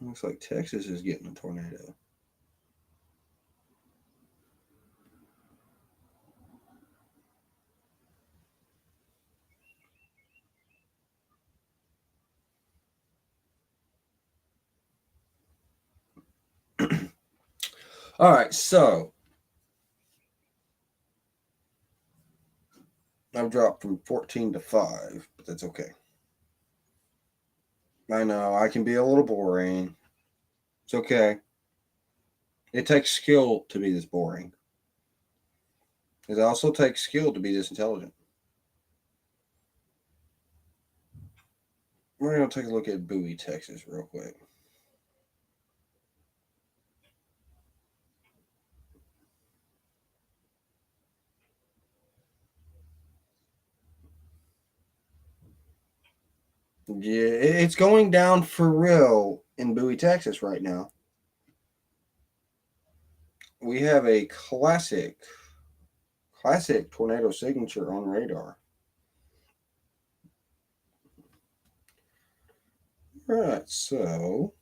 Looks like Texas is getting a tornado. All right, so I've dropped from 14 to 5, but that's okay. I know I can be a little boring. It's okay. It takes skill to be this boring. It also takes skill to be this intelligent. We're going to take a look at Bowie, Texas, real quick. Yeah, it's going down for real in Bowie, Texas right now. We have a classic tornado signature on radar. All right, so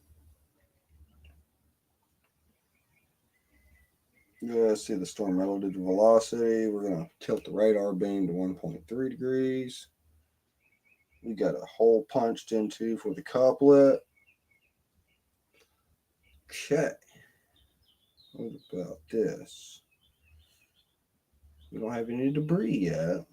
let's see the storm relative velocity. We're going to tilt the radar beam to 1.3 degrees. We got a hole punched into for the couplet. Okay. What about this? We don't have any debris yet.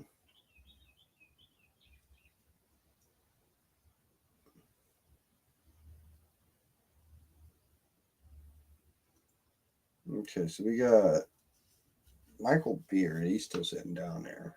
Okay, so we got Michael Beard. He's still sitting down there.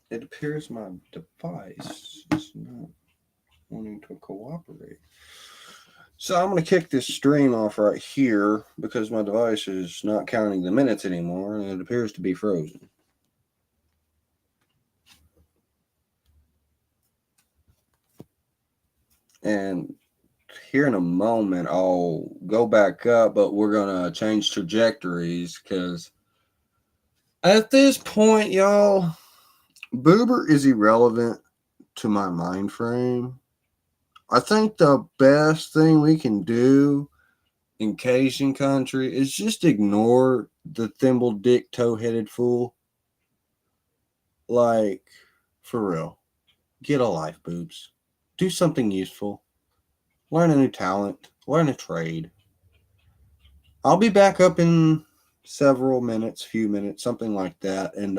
It appears my device is not wanting to cooperate. So I'm going to kick this stream off right here because my device is not counting the minutes anymore and it appears to be frozen. And here in a moment, I'll go back up, but we're going to change trajectories because at this point, y'all, boober is irrelevant to my mind frame. I think the best thing we can do in Cajun country is just ignore the thimble dick toe headed fool. Like, for real. Get a life, boobs. Do something useful. Learn a new talent. Learn a trade. I'll be back up in several minutes, few minutes, something like that. And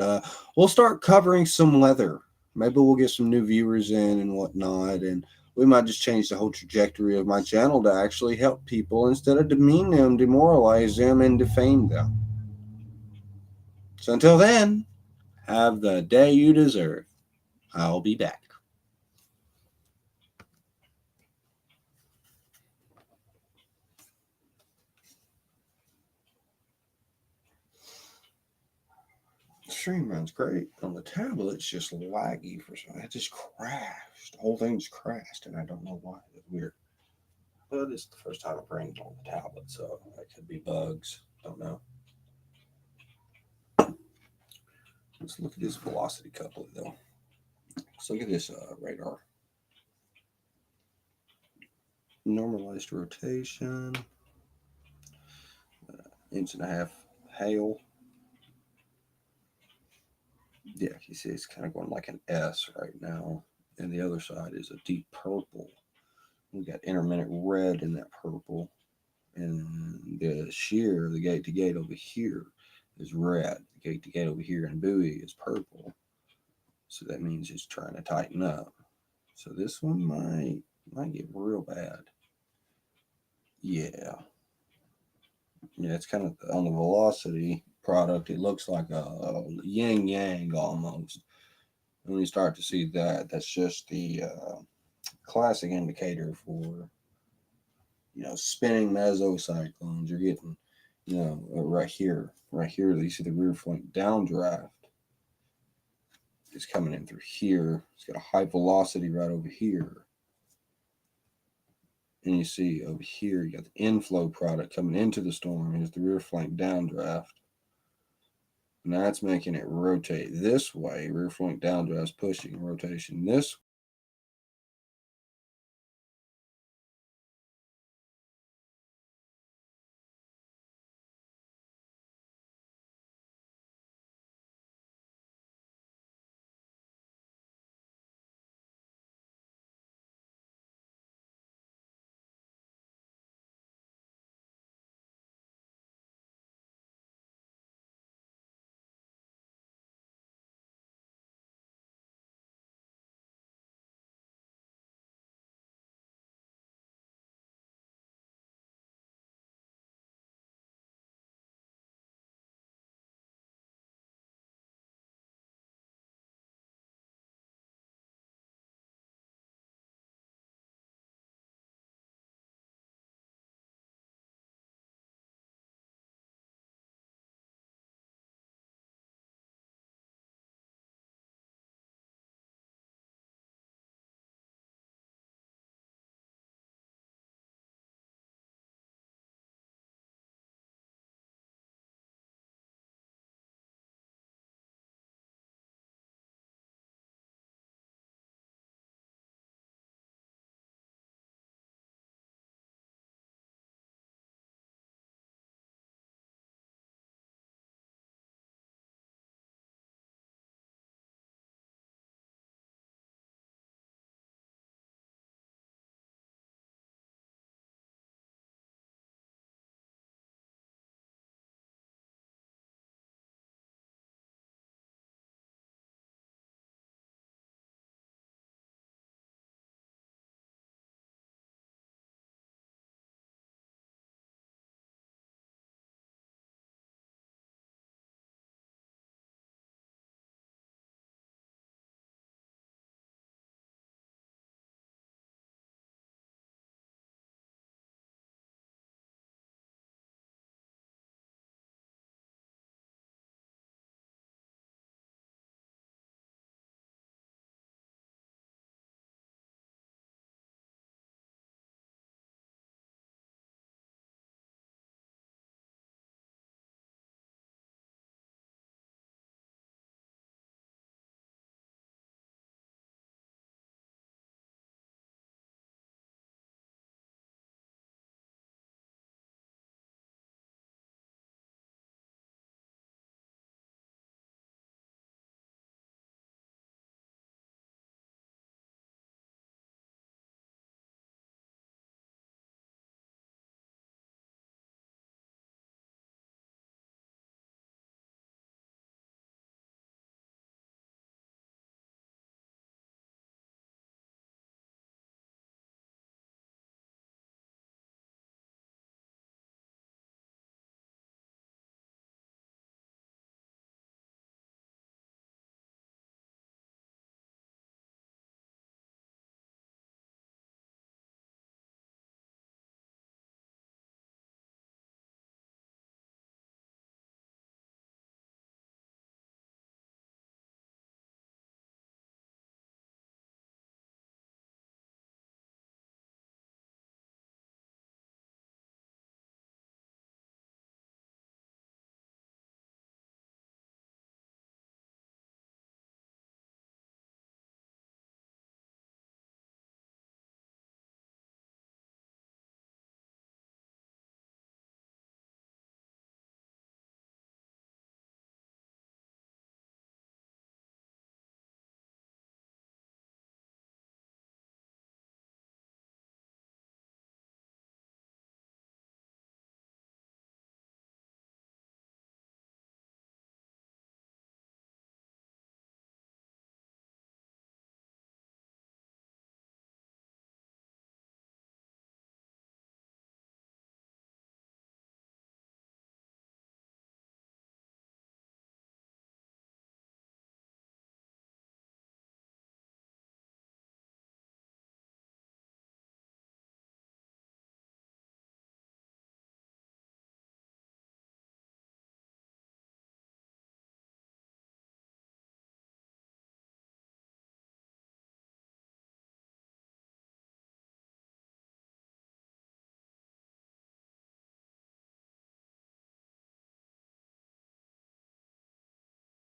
we'll start covering some leather. Maybe we'll get some new viewers in and whatnot. And we might just change the whole trajectory of my channel to actually help people instead of demean them, demoralize them, and defame them. So until then, have the day you deserve. I'll be back. The stream runs great. On the tablet, it's just laggy for some. It just crashed. The whole thing just crashed, and I don't know why. It's weird. But it's the first time I've ran it on the tablet, so that could be bugs. Don't know. Let's look at this velocity couplet, though. Let's look at this radar. Normalized rotation. 1.5 hail. Yeah, you see it's kind of going like an S right now. And the other side is a deep purple. We got intermittent red in that purple. And the shear, the gate to gate over here is red. The gate to gate over here in Bowie is purple. So that means it's trying to tighten up. So this one might get real bad. Yeah. Yeah, it's kind of on the velocity product. It looks like a yin yang almost. When you start to see that, that's just the classic indicator for spinning mesocyclones. You're getting right here you see the rear flank downdraft is coming in through here. It's got a high velocity right over here, and you see over here you got the inflow product coming into the storm. Here's the rear flank downdraft, and that's making it rotate this way. Rear flank downdraft pushing rotation this